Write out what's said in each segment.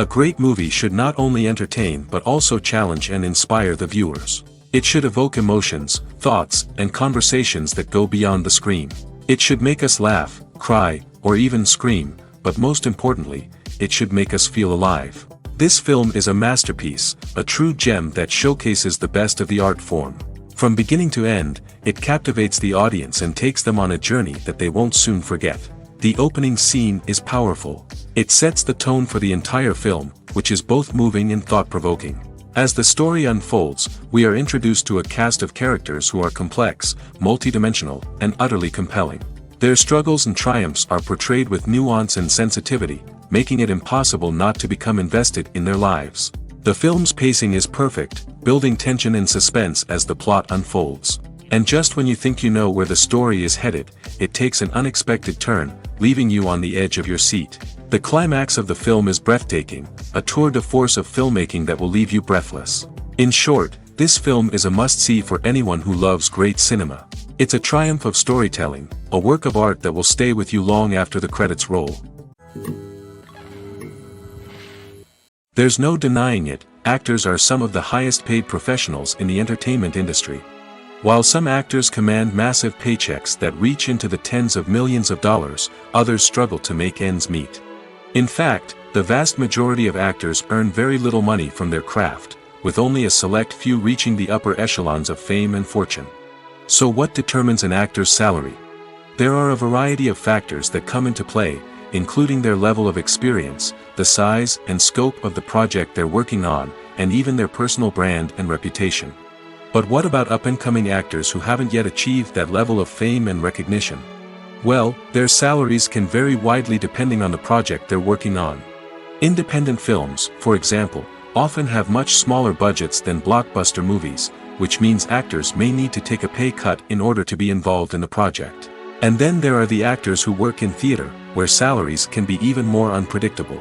A great movie should not only entertain but also challenge and inspire the viewers. It should evoke emotions, thoughts, and conversations that go beyond the screen. It should make us laugh, cry, or even scream, but most importantly, it should make us feel alive. This film is a masterpiece, a true gem that showcases the best of the art form. From beginning to end, it captivates the audience and takes them on a journey that they won't soon forget. The opening scene is powerful. It sets the tone for the entire film, which is both moving and thought-provoking. As the story unfolds, we are introduced to a cast of characters who are complex, multidimensional, and utterly compelling. Their struggles and triumphs are portrayed with nuance and sensitivity, making it impossible not to become invested in their lives. The film's pacing is perfect, building tension and suspense as the plot unfolds. And just when you think you know where the story is headed, it takes an unexpected turn, leaving you on the edge of your seat. The climax of the film is breathtaking, a tour de force of filmmaking that will leave you breathless. In short, this film is a must-see for anyone who loves great cinema. It's a triumph of storytelling, a work of art that will stay with you long after the credits roll. There's no denying it, actors are some of the highest-paid professionals in the entertainment industry. While some actors command massive paychecks that reach into the tens of millions of dollars, others struggle to make ends meet. In fact, the vast majority of actors earn very little money from their craft, with only a select few reaching the upper echelons of fame and fortune. So what determines an actor's salary? There are a variety of factors that come into play, including their level of experience, the size and scope of the project they're working on, and even their personal brand and reputation. But what about up-and-coming actors who haven't yet achieved that level of fame and recognition? Well, their salaries can vary widely depending on the project they're working on. Independent films, for example, often have much smaller budgets than blockbuster movies, which means actors may need to take a pay cut in order to be involved in the project. And then there are the actors who work in theater, where salaries can be even more unpredictable.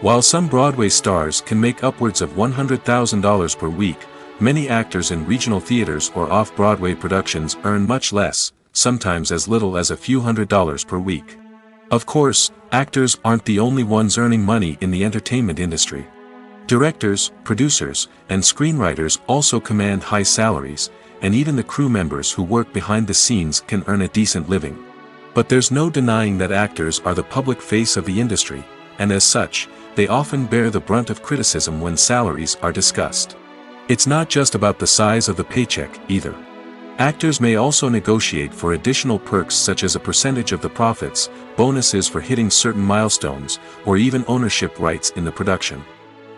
While some Broadway stars can make upwards of $100,000 per week, many actors in regional theaters or off-Broadway productions earn much less, sometimes as little as a few $100s per week. Of course, actors aren't the only ones earning money in the entertainment industry. Directors, producers, and screenwriters also command high salaries, and even the crew members who work behind the scenes can earn a decent living. But there's no denying that actors are the public face of the industry, and as such, they often bear the brunt of criticism when salaries are discussed. It's not just about the size of the paycheck, either. Actors may also negotiate for additional perks such as a percentage of the profits, bonuses for hitting certain milestones, or even ownership rights in the production.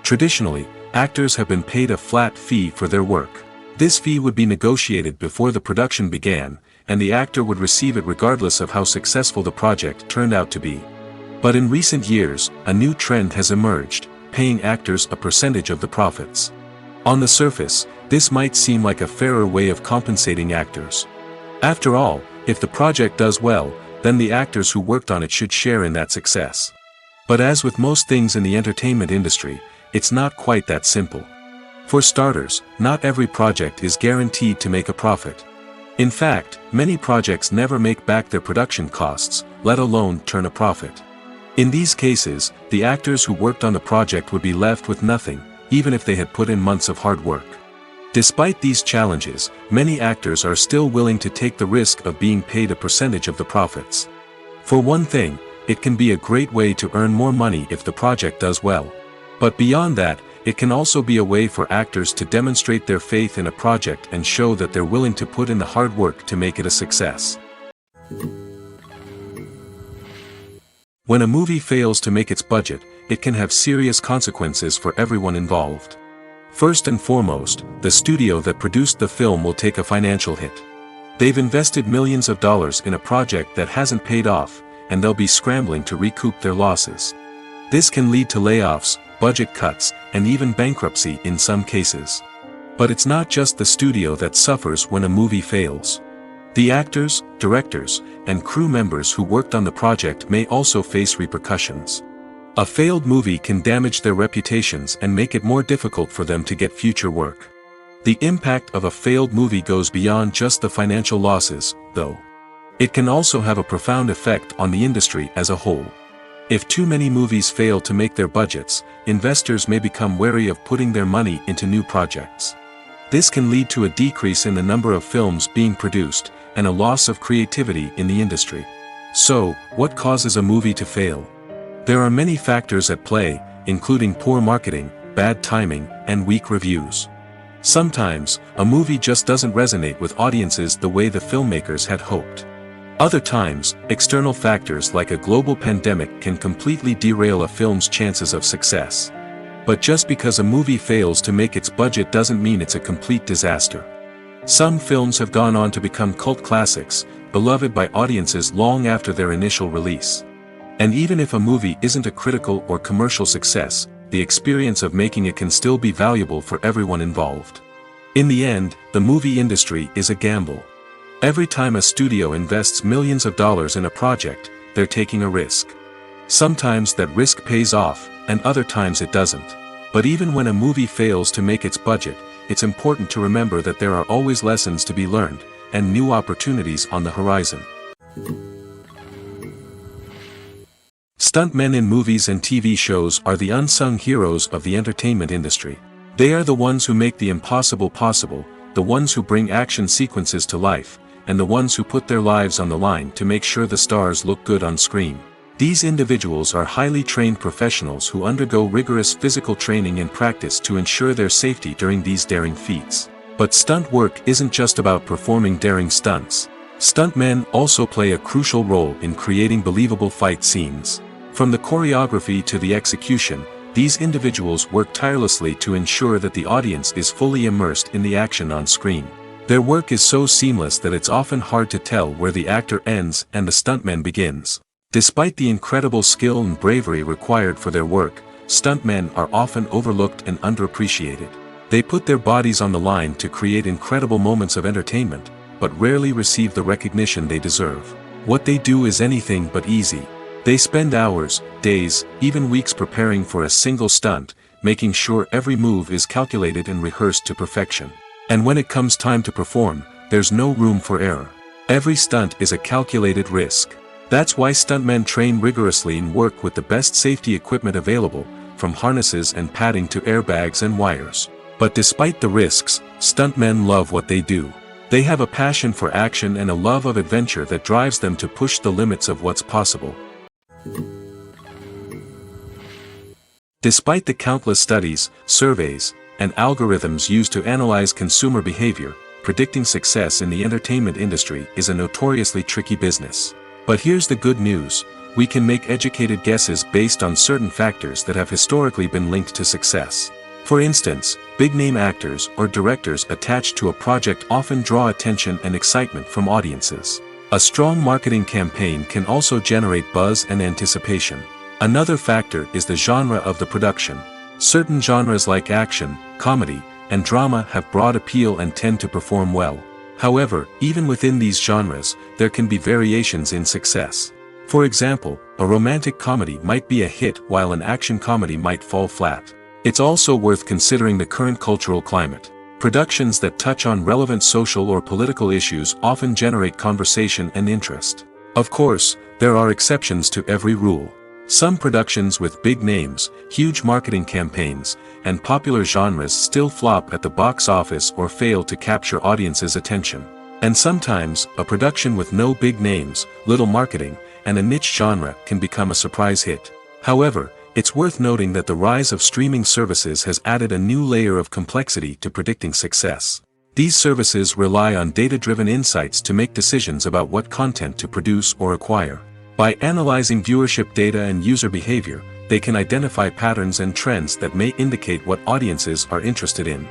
Traditionally, actors have been paid a flat fee for their work. This fee would be negotiated before the production began, and the actor would receive it regardless of how successful the project turned out to be. But in recent years, a new trend has emerged, paying actors a percentage of the profits. On the surface, this might seem like a fairer way of compensating actors. After all, if the project does well, then the actors who worked on it should share in that success. But as with most things in the entertainment industry, it's not quite that simple. For starters, not every project is guaranteed to make a profit. In fact, many projects never make back their production costs, let alone turn a profit. In these cases, the actors who worked on the project would be left with nothing, even if they had put in months of hard work. Despite these challenges, many actors are still willing to take the risk of being paid a percentage of the profits. For one thing, it can be a great way to earn more money if the project does well. But beyond that, it can also be a way for actors to demonstrate their faith in a project and show that they're willing to put in the hard work to make it a success. When a movie fails to make its budget, it can have serious consequences for everyone involved. First and foremost, the studio that produced the film will take a financial hit. They've invested millions of dollars in a project that hasn't paid off, and they'll be scrambling to recoup their losses. This can lead to layoffs, budget cuts, and even bankruptcy in some cases. But it's not just the studio that suffers when a movie fails. The actors, directors, and crew members who worked on the project may also face repercussions. A failed movie can damage their reputations and make it more difficult for them to get future work. The impact of a failed movie goes beyond just the financial losses, though. It can also have a profound effect on the industry as a whole. If too many movies fail to make their budgets, investors may become wary of putting their money into new projects. This can lead to a decrease in the number of films being produced, and a loss of creativity in the industry. So, what causes a movie to fail? There are many factors at play, including poor marketing, bad timing, and weak reviews. Sometimes, a movie just doesn't resonate with audiences the way the filmmakers had hoped. Other times, external factors like a global pandemic can completely derail a film's chances of success. But just because a movie fails to make its budget doesn't mean it's a complete disaster. Some films have gone on to become cult classics, beloved by audiences long after their initial release. And even if a movie isn't a critical or commercial success, the experience of making it can still be valuable for everyone involved. In the end, the movie industry is a gamble. Every time a studio invests millions of dollars in a project, they're taking a risk. Sometimes that risk pays off, and other times it doesn't. But even when a movie fails to make its budget, it's important to remember that there are always lessons to be learned, and new opportunities on the horizon. Stuntmen in movies and TV shows are the unsung heroes of the entertainment industry. They are the ones who make the impossible possible, the ones who bring action sequences to life, and the ones who put their lives on the line to make sure the stars look good on screen. These individuals are highly trained professionals who undergo rigorous physical training and practice to ensure their safety during these daring feats. But stunt work isn't just about performing daring stunts. Stuntmen also play a crucial role in creating believable fight scenes. From the choreography to the execution, these individuals work tirelessly to ensure that the audience is fully immersed in the action on screen. Their work is so seamless that it's often hard to tell where the actor ends and the stuntman begins. Despite the incredible skill and bravery required for their work, stuntmen are often overlooked and underappreciated. They put their bodies on the line to create incredible moments of entertainment, but rarely receive the recognition they deserve. What they do is anything but easy. They spend hours, days, even weeks preparing for a single stunt, making sure every move is calculated and rehearsed to perfection. And when it comes time to perform, there's no room for error. Every stunt is a calculated risk. That's why stuntmen train rigorously and work with the best safety equipment available, from harnesses and padding to airbags and wires. But despite the risks, stuntmen love what they do. They have a passion for action and a love of adventure that drives them to push the limits of what's possible. Despite the countless studies, surveys, and algorithms used to analyze consumer behavior, predicting success in the entertainment industry is a notoriously tricky business. But here's the good news: we can make educated guesses based on certain factors that have historically been linked to success. For instance, big-name actors or directors attached to a project often draw attention and excitement from audiences. A strong marketing campaign can also generate buzz and anticipation. Another factor is the genre of the production. Certain genres like action, comedy, and drama have broad appeal and tend to perform well. However, even within these genres, there can be variations in success. For example, a romantic comedy might be a hit while an action comedy might fall flat. It's also worth considering the current cultural climate. Productions that touch on relevant social or political issues often generate conversation and interest. Of course, there are exceptions to every rule. Some productions with big names, huge marketing campaigns, and popular genres still flop at the box office or fail to capture audiences' attention. And sometimes, a production with no big names, little marketing, and a niche genre can become a surprise hit. However, it's worth noting that the rise of streaming services has added a new layer of complexity to predicting success. These services rely on data-driven insights to make decisions about what content to produce or acquire. By analyzing viewership data and user behavior, they can identify patterns and trends that may indicate what audiences are interested in.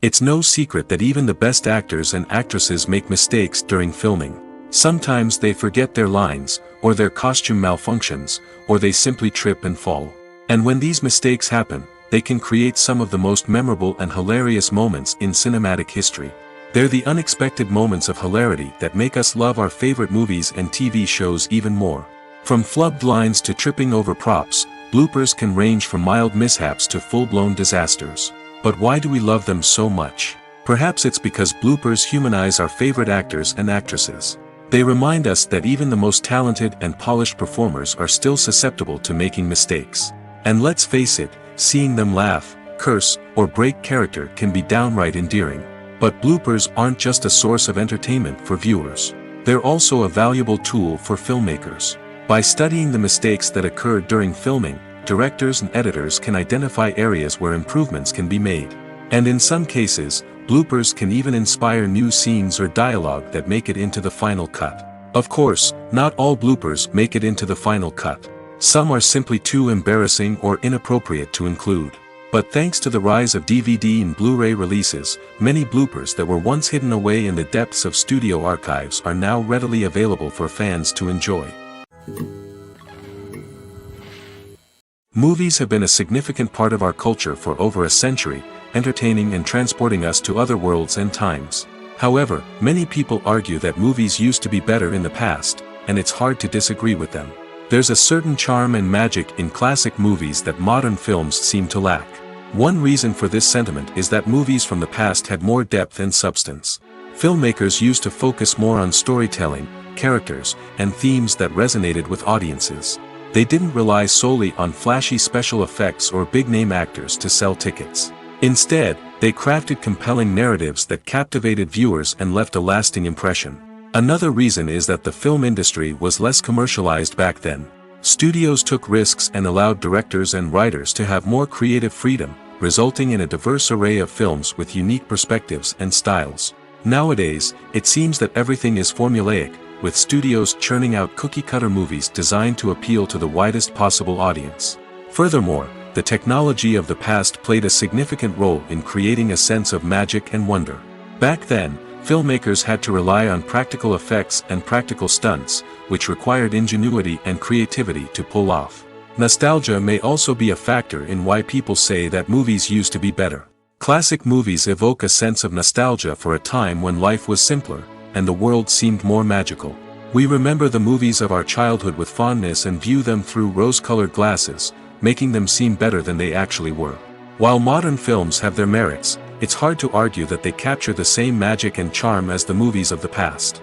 It's no secret that even the best actors and actresses make mistakes during filming. Sometimes they forget their lines, or their costume malfunctions, or they simply trip and fall. And when these mistakes happen, they can create some of the most memorable and hilarious moments in cinematic history. They're the unexpected moments of hilarity that make us love our favorite movies and TV shows even more. From flubbed lines to tripping over props, bloopers can range from mild mishaps to full-blown disasters. But why do we love them so much? Perhaps it's because bloopers humanize our favorite actors and actresses. They remind us that even the most talented and polished performers are still susceptible to making mistakes. And let's face it, seeing them laugh, curse, or break character can be downright endearing. But bloopers aren't just a source of entertainment for viewers. They're also a valuable tool for filmmakers. By studying the mistakes that occurred during filming, directors and editors can identify areas where improvements can be made. And in some cases, bloopers can even inspire new scenes or dialogue that make it into the final cut. Of course, not all bloopers make it into the final cut. Some are simply too embarrassing or inappropriate to include. But thanks to the rise of DVD and Blu-ray releases, many bloopers that were once hidden away in the depths of studio archives are now readily available for fans to enjoy. Movies have been a significant part of our culture for over a century, entertaining and transporting us to other worlds and times. However, many people argue that movies used to be better in the past, and it's hard to disagree with them. There's a certain charm and magic in classic movies that modern films seem to lack. One reason for this sentiment is that movies from the past had more depth and substance. Filmmakers used to focus more on storytelling, characters, and themes that resonated with audiences. They didn't rely solely on flashy special effects or big-name actors to sell tickets. Instead, they crafted compelling narratives that captivated viewers and left a lasting impression. Another reason is that the film industry was less commercialized back then. Studios took risks and allowed directors and writers to have more creative freedom, resulting in a diverse array of films with unique perspectives and styles. Nowadays, it seems that everything is formulaic, with studios churning out cookie-cutter movies designed to appeal to the widest possible audience. Furthermore, the technology of the past played a significant role in creating a sense of magic and wonder. Back then, filmmakers had to rely on practical effects and practical stunts, which required ingenuity and creativity to pull off. Nostalgia may also be a factor in why people say that movies used to be better. Classic movies evoke a sense of nostalgia for a time when life was simpler, and the world seemed more magical. We remember the movies of our childhood with fondness and view them through rose-colored glasses, making them seem better than they actually were. While modern films have their merits, it's hard to argue that they capture the same magic and charm as the movies of the past.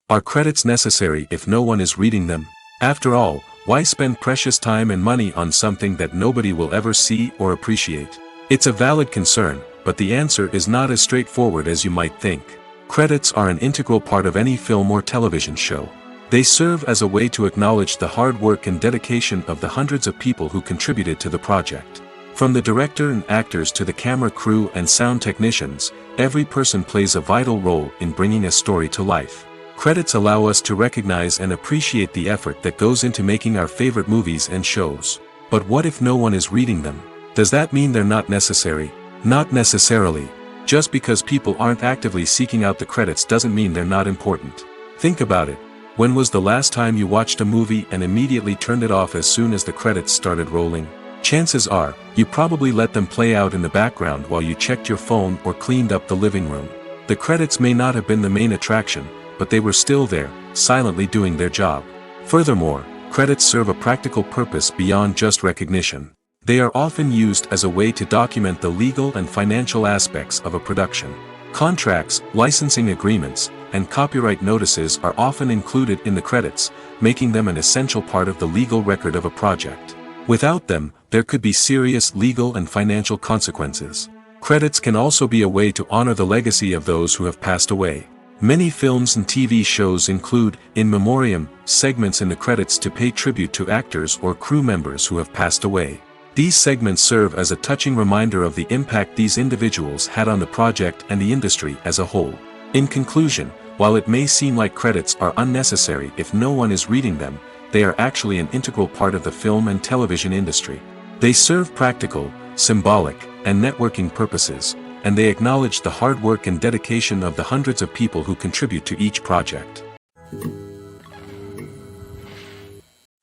Are credits necessary if no one is reading them? After all, why spend precious time and money on something that nobody will ever see or appreciate? It's a valid concern, but the answer is not as straightforward as you might think. Credits are an integral part of any film or television show. They serve as a way to acknowledge the hard work and dedication of the hundreds of people who contributed to the project. From the director and actors to the camera crew and sound technicians, every person plays a vital role in bringing a story to life. Credits allow us to recognize and appreciate the effort that goes into making our favorite movies and shows. But what if no one is reading them? Does that mean they're not necessary? Not necessarily. Just because people aren't actively seeking out the credits doesn't mean they're not important. Think about it. When was the last time you watched a movie and immediately turned it off as soon as the credits started rolling? Chances are, you probably let them play out in the background while you checked your phone or cleaned up the living room. The credits may not have been the main attraction, but they were still there, silently doing their job. Furthermore, credits serve a practical purpose beyond just recognition. They are often used as a way to document the legal and financial aspects of a production. Contracts, licensing agreements, and copyright notices are often included in the credits, making them an essential part of the legal record of a project. Without them, there could be serious legal and financial consequences. Credits can also be a way to honor the legacy of those who have passed away. Many films and TV shows include, in memoriam, segments in the credits to pay tribute to actors or crew members who have passed away. These segments serve as a touching reminder of the impact these individuals had on the project and the industry as a whole. In conclusion, while it may seem like credits are unnecessary if no one is reading them, they are actually an integral part of the film and television industry. They serve practical, symbolic, and networking purposes, and they acknowledge the hard work and dedication of the hundreds of people who contribute to each project.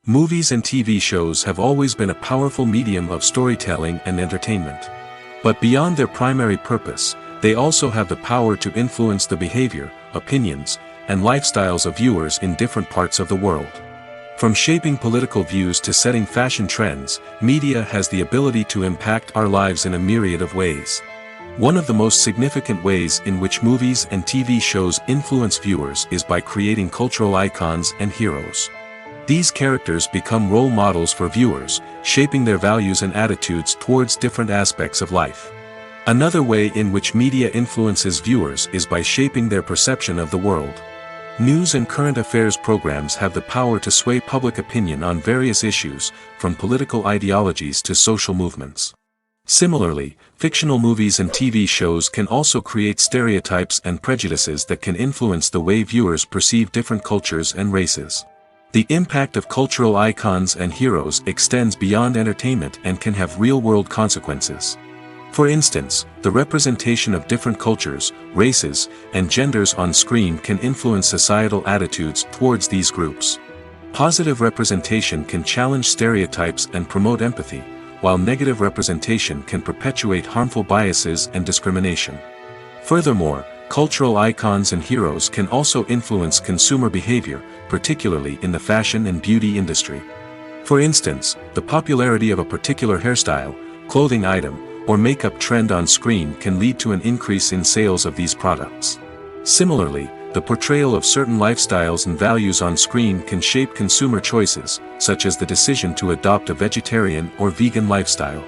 Movies and TV shows have always been a powerful medium of storytelling and entertainment. But beyond their primary purpose, they also have the power to influence the behavior, opinions, and lifestyles of viewers in different parts of the world. From shaping political views to setting fashion trends, media has the ability to impact our lives in a myriad of ways. One of the most significant ways in which movies and TV shows influence viewers is by creating cultural icons and heroes. These characters become role models for viewers, shaping their values and attitudes towards different aspects of life. Another way in which media influences viewers is by shaping their perception of the world. News and current affairs programs have the power to sway public opinion on various issues, from political ideologies to social movements. Similarly, fictional movies and TV shows can also create stereotypes and prejudices that can influence the way viewers perceive different cultures and races. The impact of cultural icons and heroes extends beyond entertainment and can have real-world consequences. For instance, the representation of different cultures, races, and genders on screen can influence societal attitudes towards these groups. Positive representation can challenge stereotypes and promote empathy, while negative representation can perpetuate harmful biases and discrimination. Furthermore, cultural icons and heroes can also influence consumer behavior, particularly in the fashion and beauty industry. For instance, the popularity of a particular hairstyle, clothing item, or makeup trend on screen can lead to an increase in sales of these products. Similarly, the portrayal of certain lifestyles and values on screen can shape consumer choices, such as the decision to adopt a vegetarian or vegan lifestyle.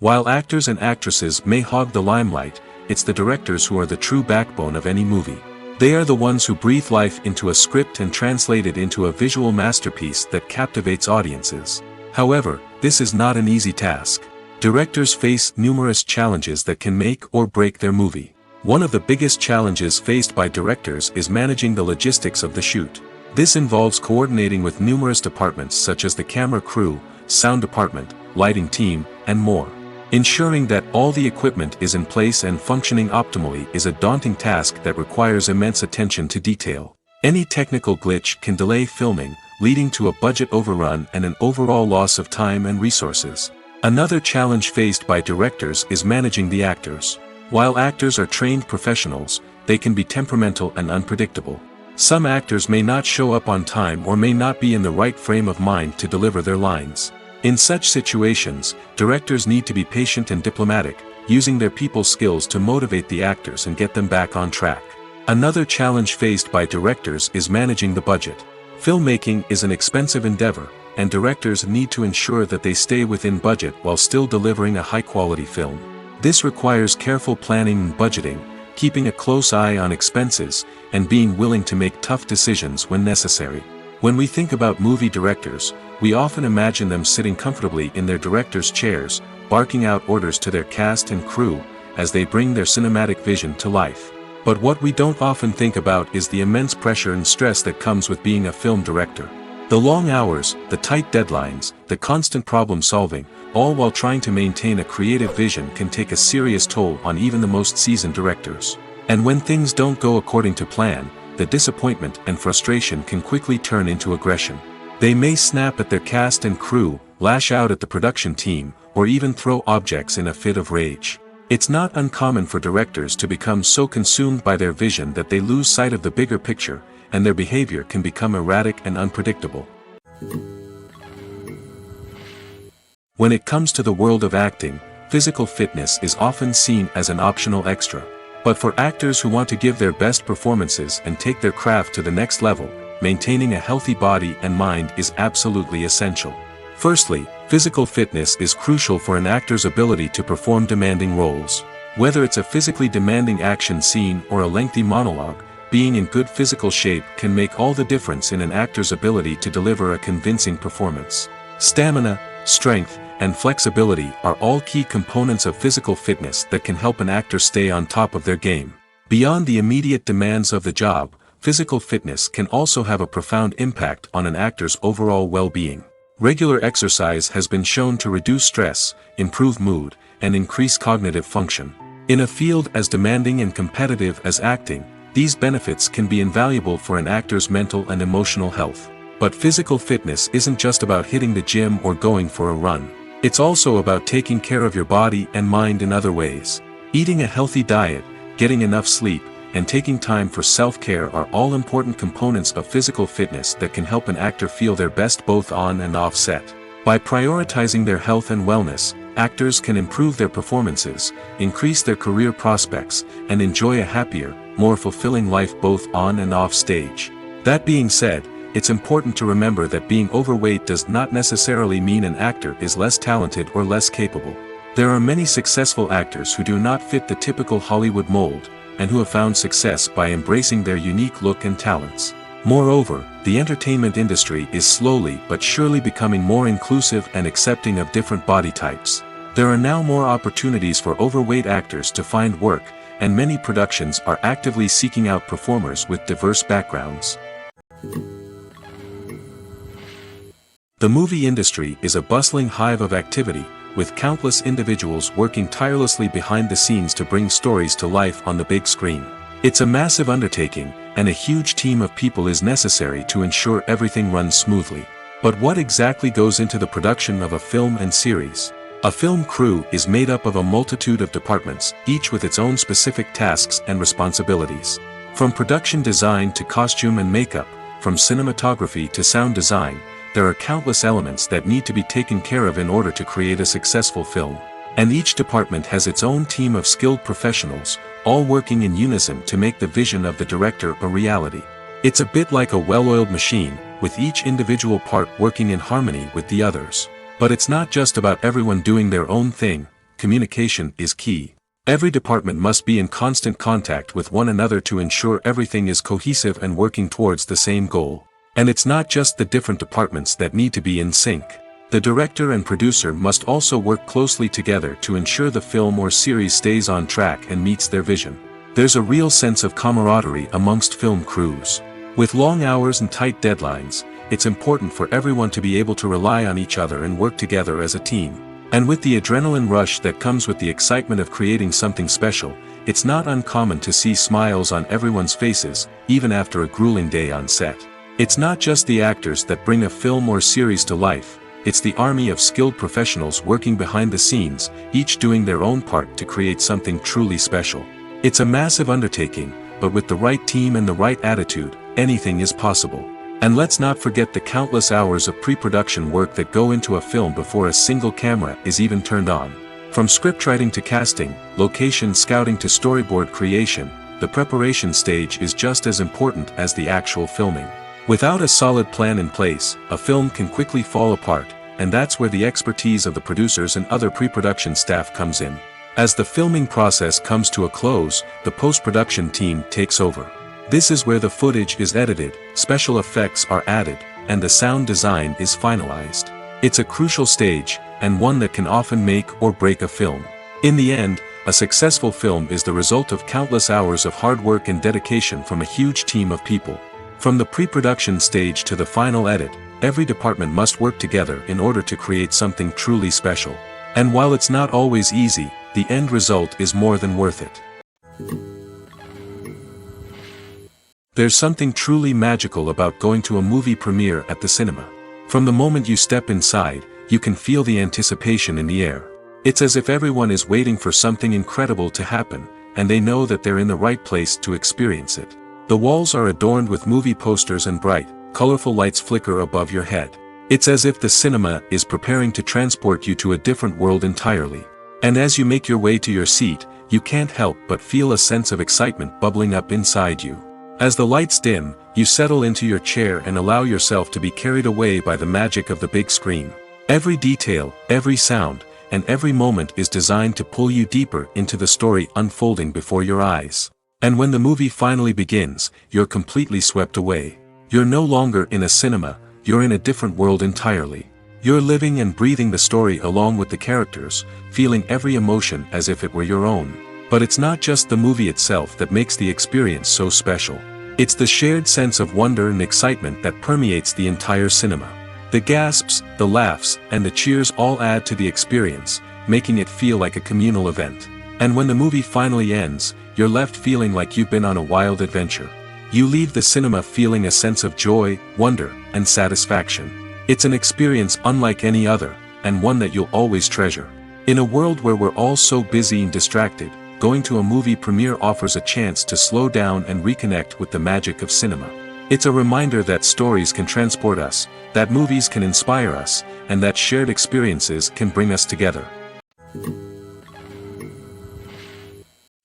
While actors and actresses may hog the limelight, it's the directors who are the true backbone of any movie. They are the ones who breathe life into a script and translate it into a visual masterpiece that captivates audiences. However, this is not an easy task. Directors face numerous challenges that can make or break their movie. One of the biggest challenges faced by directors is managing the logistics of the shoot. This involves coordinating with numerous departments such as the camera crew, sound department, lighting team, and more. Ensuring that all the equipment is in place and functioning optimally is a daunting task that requires immense attention to detail. Any technical glitch can delay filming, leading to a budget overrun and an overall loss of time and resources. Another challenge faced by directors is managing the actors. While actors are trained professionals, they can be temperamental and unpredictable. Some actors may not show up on time or may not be in the right frame of mind to deliver their lines. In such situations, directors need to be patient and diplomatic, using their people skills to motivate the actors and get them back on track. Another challenge faced by directors is managing the budget. Filmmaking is an expensive endeavor, and directors need to ensure that they stay within budget while still delivering a high-quality film. This requires careful planning and budgeting, keeping a close eye on expenses, and being willing to make tough decisions when necessary. When we think about movie directors, we often imagine them sitting comfortably in their director's chairs, barking out orders to their cast and crew, as they bring their cinematic vision to life. But what we don't often think about is the immense pressure and stress that comes with being a film director. The long hours, the tight deadlines, the constant problem solving, all while trying to maintain a creative vision can take a serious toll on even the most seasoned directors. And when things don't go according to plan, the disappointment and frustration can quickly turn into aggression. They may snap at their cast and crew, lash out at the production team, or even throw objects in a fit of rage. It's not uncommon for directors to become so consumed by their vision that they lose sight of the bigger picture, and their behavior can become erratic and unpredictable. When it comes to the world of acting, physical fitness is often seen as an optional extra. But for actors who want to give their best performances and take their craft to the next level, maintaining a healthy body and mind is absolutely essential. Firstly, physical fitness is crucial for an actor's ability to perform demanding roles. Whether it's a physically demanding action scene or a lengthy monologue, being in good physical shape can make all the difference in an actor's ability to deliver a convincing performance. Stamina, strength, and flexibility are all key components of physical fitness that can help an actor stay on top of their game. Beyond the immediate demands of the job, physical fitness can also have a profound impact on an actor's overall well-being. Regular exercise has been shown to reduce stress, improve mood, and increase cognitive function. In a field as demanding and competitive as acting, these benefits can be invaluable for an actor's mental and emotional health. But physical fitness isn't just about hitting the gym or going for a run. It's also about taking care of your body and mind in other ways. Eating a healthy diet, getting enough sleep, and taking time for self-care are all important components of physical fitness that can help an actor feel their best both on and off set. By prioritizing their health and wellness, actors can improve their performances, increase their career prospects, and enjoy a happier, more fulfilling life both on and off stage. That being said, it's important to remember that being overweight does not necessarily mean an actor is less talented or less capable. There are many successful actors who do not fit the typical Hollywood mold, and who have found success by embracing their unique look and talents. Moreover, the entertainment industry is slowly but surely becoming more inclusive and accepting of different body types. There are now more opportunities for overweight actors to find work, and many productions are actively seeking out performers with diverse backgrounds. The movie industry is a bustling hive of activity, with countless individuals working tirelessly behind the scenes to bring stories to life on the big screen. It's a massive undertaking, and a huge team of people is necessary to ensure everything runs smoothly. But what exactly goes into the production of a film and series? A film crew is made up of a multitude of departments, each with its own specific tasks and responsibilities. From production design to costume and makeup, from cinematography to sound design, there are countless elements that need to be taken care of in order to create a successful film. And each department has its own team of skilled professionals, all working in unison to make the vision of the director a reality. It's a bit like a well-oiled machine, with each individual part working in harmony with the others. But it's not just about everyone doing their own thing. Communication is key. Every department must be in constant contact with one another to ensure everything is cohesive and working towards the same goal. And it's not just the different departments that need to be in sync. The director and producer must also work closely together to ensure the film or series stays on track and meets their vision. There's a real sense of camaraderie amongst film crews. With long hours and tight deadlines, it's important for everyone to be able to rely on each other and work together as a team. And with the adrenaline rush that comes with the excitement of creating something special, it's not uncommon to see smiles on everyone's faces, even after a grueling day on set. It's not just the actors that bring a film or series to life, it's the army of skilled professionals working behind the scenes, each doing their own part to create something truly special. It's a massive undertaking, but with the right team and the right attitude, anything is possible. And let's not forget the countless hours of pre-production work that go into a film before a single camera is even turned on. From scriptwriting to casting, location scouting to storyboard creation, the preparation stage is just as important as the actual filming. Without a solid plan in place, a film can quickly fall apart, and that's where the expertise of the producers and other pre-production staff comes in. As the filming process comes to a close, the post-production team takes over. This is where the footage is edited, special effects are added, and the sound design is finalized. It's a crucial stage, and one that can often make or break a film. In the end, a successful film is the result of countless hours of hard work and dedication from a huge team of people. From the pre-production stage to the final edit, every department must work together in order to create something truly special. And while it's not always easy, the end result is more than worth it. There's something truly magical about going to a movie premiere at the cinema. From the moment you step inside, you can feel the anticipation in the air. It's as if everyone is waiting for something incredible to happen, and they know that they're in the right place to experience it. The walls are adorned with movie posters and bright, colorful lights flicker above your head. It's as if the cinema is preparing to transport you to a different world entirely. And as you make your way to your seat, you can't help but feel a sense of excitement bubbling up inside you. As the lights dim, you settle into your chair and allow yourself to be carried away by the magic of the big screen. Every detail, every sound, and every moment is designed to pull you deeper into the story unfolding before your eyes. And when the movie finally begins, you're completely swept away. You're no longer in a cinema, you're in a different world entirely. You're living and breathing the story along with the characters, feeling every emotion as if it were your own. But it's not just the movie itself that makes the experience so special. It's the shared sense of wonder and excitement that permeates the entire cinema. The gasps, the laughs, and the cheers all add to the experience, making it feel like a communal event. And when the movie finally ends, you're left feeling like you've been on a wild adventure. You leave the cinema feeling a sense of joy, wonder, and satisfaction. It's an experience unlike any other, and one that you'll always treasure. In a world where we're all so busy and distracted, going to a movie premiere offers a chance to slow down and reconnect with the magic of cinema. It's a reminder that stories can transport us, that movies can inspire us, and that shared experiences can bring us together.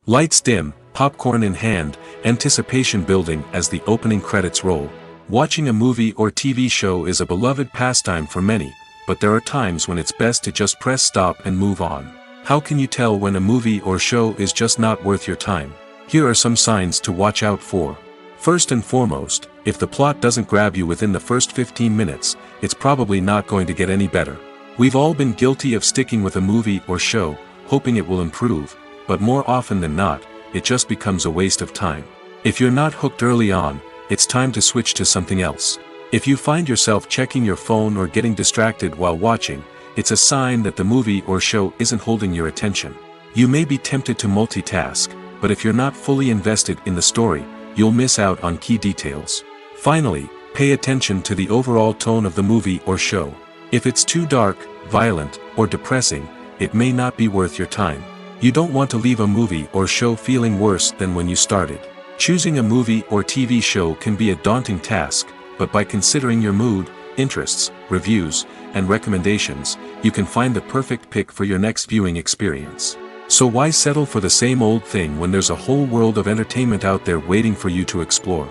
Lights dim, popcorn in hand, anticipation building as the opening credits roll. Watching a movie or TV show is a beloved pastime for many, but there are times when it's best to just press stop and move on. How can you tell when a movie or show is just not worth your time? Here are some signs to watch out for. First and foremost, if the plot doesn't grab you within the first 15 minutes, it's probably not going to get any better. We've all been guilty of sticking with a movie or show, hoping it will improve, but more often than not, it just becomes a waste of time. If you're not hooked early on, it's time to switch to something else. If you find yourself checking your phone or getting distracted while watching, it's a sign that the movie or show isn't holding your attention. You may be tempted to multitask, but if you're not fully invested in the story, you'll miss out on key details. Finally, pay attention to the overall tone of the movie or show. If it's too dark, violent, or depressing, it may not be worth your time. You don't want to leave a movie or show feeling worse than when you started. Choosing a movie or TV show can be a daunting task, but by considering your mood, interests, reviews, and recommendations, you can find the perfect pick for your next viewing experience. So why settle for the same old thing when there's a whole world of entertainment out there waiting for you to explore?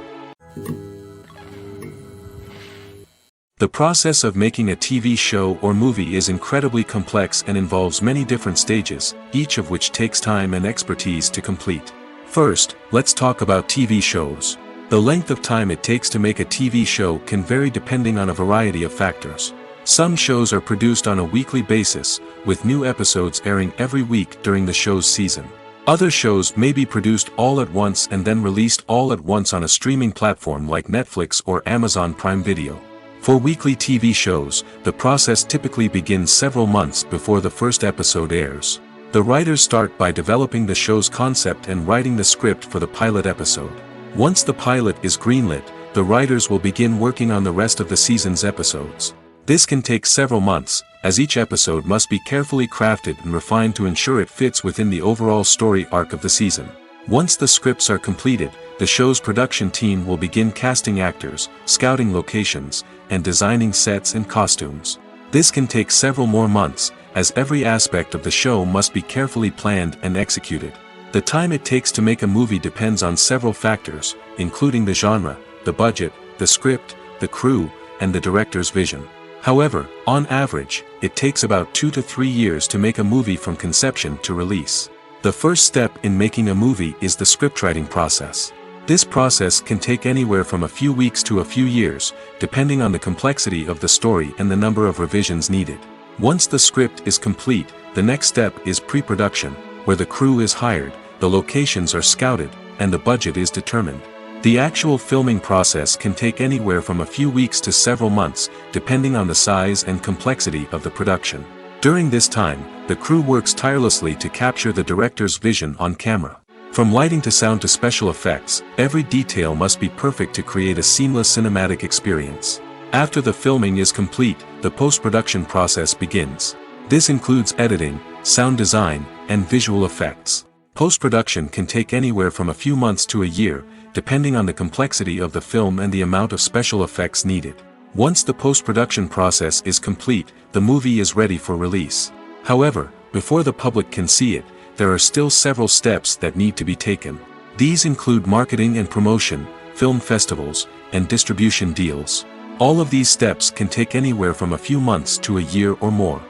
The process of making a TV show or movie is incredibly complex and involves many different stages, each of which takes time and expertise to complete. First, let's talk about TV shows. The length of time it takes to make a TV show can vary depending on a variety of factors. Some shows are produced on a weekly basis, with new episodes airing every week during the show's season. Other shows may be produced all at once and then released all at once on a streaming platform like Netflix or Amazon Prime Video. For weekly TV shows, the process typically begins several months before the first episode airs. The writers start by developing the show's concept and writing the script for the pilot episode. Once the pilot is greenlit, the writers will begin working on the rest of the season's episodes. This can take several months, as each episode must be carefully crafted and refined to ensure it fits within the overall story arc of the season. Once the scripts are completed, the show's production team will begin casting actors, scouting locations, and designing sets and costumes. This can take several more months, as every aspect of the show must be carefully planned and executed. The time it takes to make a movie depends on several factors, including the genre, the budget, the script, the crew, and the director's vision. However, on average, it takes about 2 to 3 years to make a movie from conception to release. The first step in making a movie is the scriptwriting process. This process can take anywhere from a few weeks to a few years, depending on the complexity of the story and the number of revisions needed. Once the script is complete, the next step is pre-production, where the crew is hired, the locations are scouted, and the budget is determined. The actual filming process can take anywhere from a few weeks to several months, depending on the size and complexity of the production. During this time, the crew works tirelessly to capture the director's vision on camera. From lighting to sound to special effects, every detail must be perfect to create a seamless cinematic experience. After the filming is complete, the post-production process begins. This includes editing, sound design, and visual effects. Post-production can take anywhere from a few months to a year, depending on the complexity of the film and the amount of special effects needed. Once the post-production process is complete, the movie is ready for release. However, before the public can see it, there are still several steps that need to be taken. These include marketing and promotion, film festivals, and distribution deals. All of these steps can take anywhere from a few months to a year or more.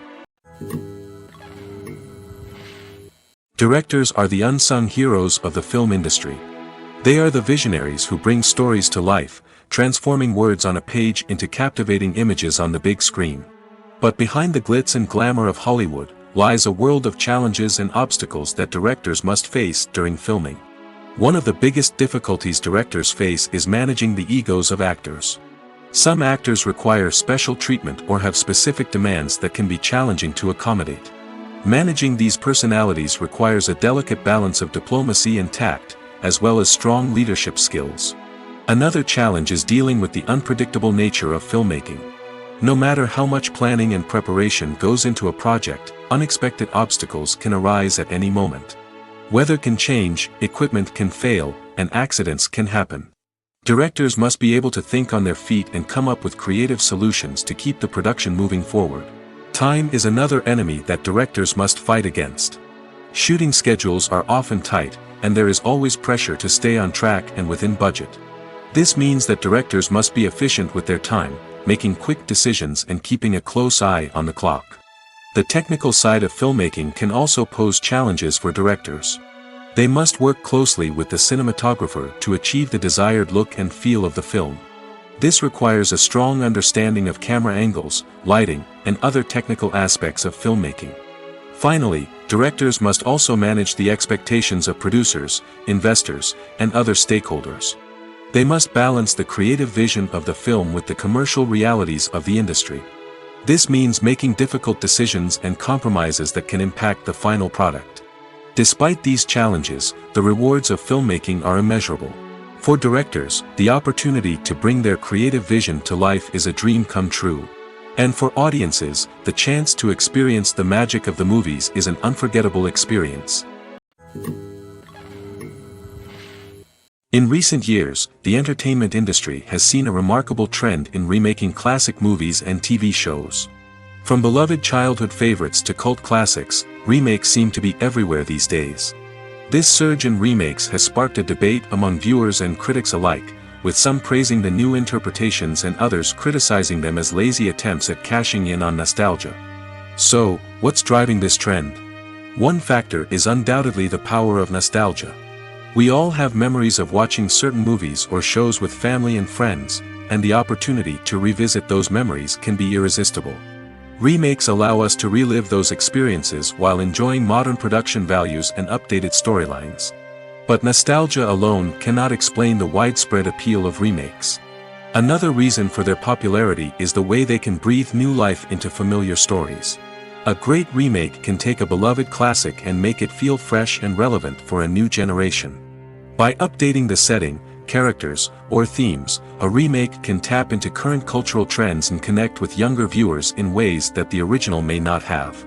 Directors are the unsung heroes of the film industry. They are the visionaries who bring stories to life, transforming words on a page into captivating images on the big screen. But behind the glitz and glamour of Hollywood, lies a world of challenges and obstacles that directors must face during filming. One of the biggest difficulties directors face is managing the egos of actors. Some actors require special treatment or have specific demands that can be challenging to accommodate. Managing these personalities requires a delicate balance of diplomacy and tact, as well as strong leadership skills. Another challenge is dealing with the unpredictable nature of filmmaking. No matter how much planning and preparation goes into a project, unexpected obstacles can arise at any moment. Weather can change, equipment can fail, and accidents can happen. Directors must be able to think on their feet and come up with creative solutions to keep the production moving forward. Time is another enemy that directors must fight against. Shooting schedules are often tight, and there is always pressure to stay on track and within budget. This means that directors must be efficient with their time, making quick decisions and keeping a close eye on the clock. The technical side of filmmaking can also pose challenges for directors. They must work closely with the cinematographer to achieve the desired look and feel of the film. This requires a strong understanding of camera angles, lighting, and other technical aspects of filmmaking. Finally, directors must also manage the expectations of producers, investors, and other stakeholders. They must balance the creative vision of the film with the commercial realities of the industry. This means making difficult decisions and compromises that can impact the final product. Despite these challenges, the rewards of filmmaking are immeasurable. For directors, the opportunity to bring their creative vision to life is a dream come true. And for audiences, the chance to experience the magic of the movies is an unforgettable experience. In recent years, the entertainment industry has seen a remarkable trend in remaking classic movies and TV shows. From beloved childhood favorites to cult classics, remakes seem to be everywhere these days. This surge in remakes has sparked a debate among viewers and critics alike, with some praising the new interpretations and others criticizing them as lazy attempts at cashing in on nostalgia. So, what's driving this trend? One factor is undoubtedly the power of nostalgia. We all have memories of watching certain movies or shows with family and friends, and the opportunity to revisit those memories can be irresistible. Remakes allow us to relive those experiences while enjoying modern production values and updated storylines. But nostalgia alone cannot explain the widespread appeal of remakes. Another reason for their popularity is the way they can breathe new life into familiar stories. A great remake can take a beloved classic and make it feel fresh and relevant for a new generation. By updating the setting, characters, or themes, a remake can tap into current cultural trends and connect with younger viewers in ways that the original may not have.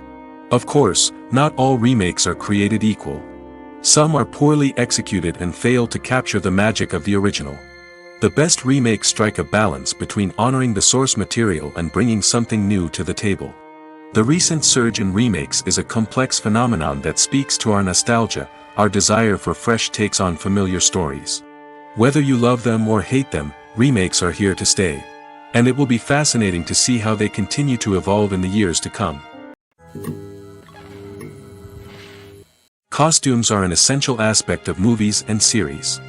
Of course, not all remakes are created equal. Some are poorly executed and fail to capture the magic of the original. The best remakes strike a balance between honoring the source material and bringing something new to the table. The recent surge in remakes is a complex phenomenon that speaks to our nostalgia, our desire for fresh takes on familiar stories. Whether you love them or hate them, remakes are here to stay. And it will be fascinating to see how they continue to evolve in the years to come. Costumes are an essential aspect of movies and series.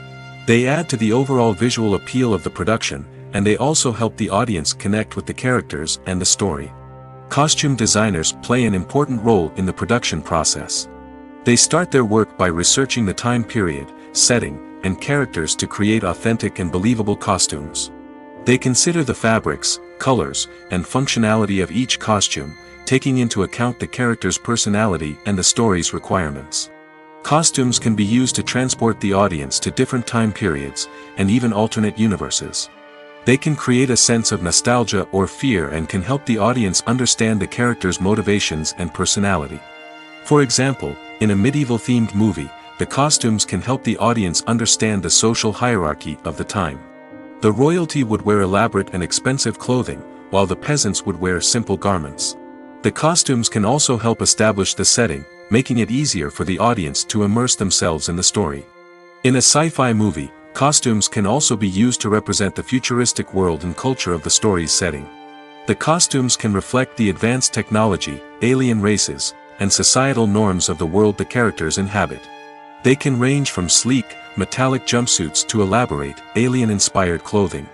They add to the overall visual appeal of the production, and they also help the audience connect with the characters and the story. Costume designers play an important role in the production process. They start their work by researching the time period, setting, and characters to create authentic and believable costumes. They consider the fabrics, colors, and functionality of each costume, taking into account the character's personality and the story's requirements. Costumes can be used to transport the audience to different time periods, and even alternate universes. They can create a sense of nostalgia or fear and can help the audience understand the character's motivations and personality. For example, in a medieval-themed movie, the costumes can help the audience understand the social hierarchy of the time. The royalty would wear elaborate and expensive clothing, while the peasants would wear simple garments. The costumes can also help establish the setting, making it easier for the audience to immerse themselves in the story. In a sci-fi movie, costumes can also be used to represent the futuristic world and culture of the story's setting. The costumes can reflect the advanced technology, alien races, and societal norms of the world the characters inhabit. They can range from sleek, metallic jumpsuits to elaborate, alien-inspired clothing.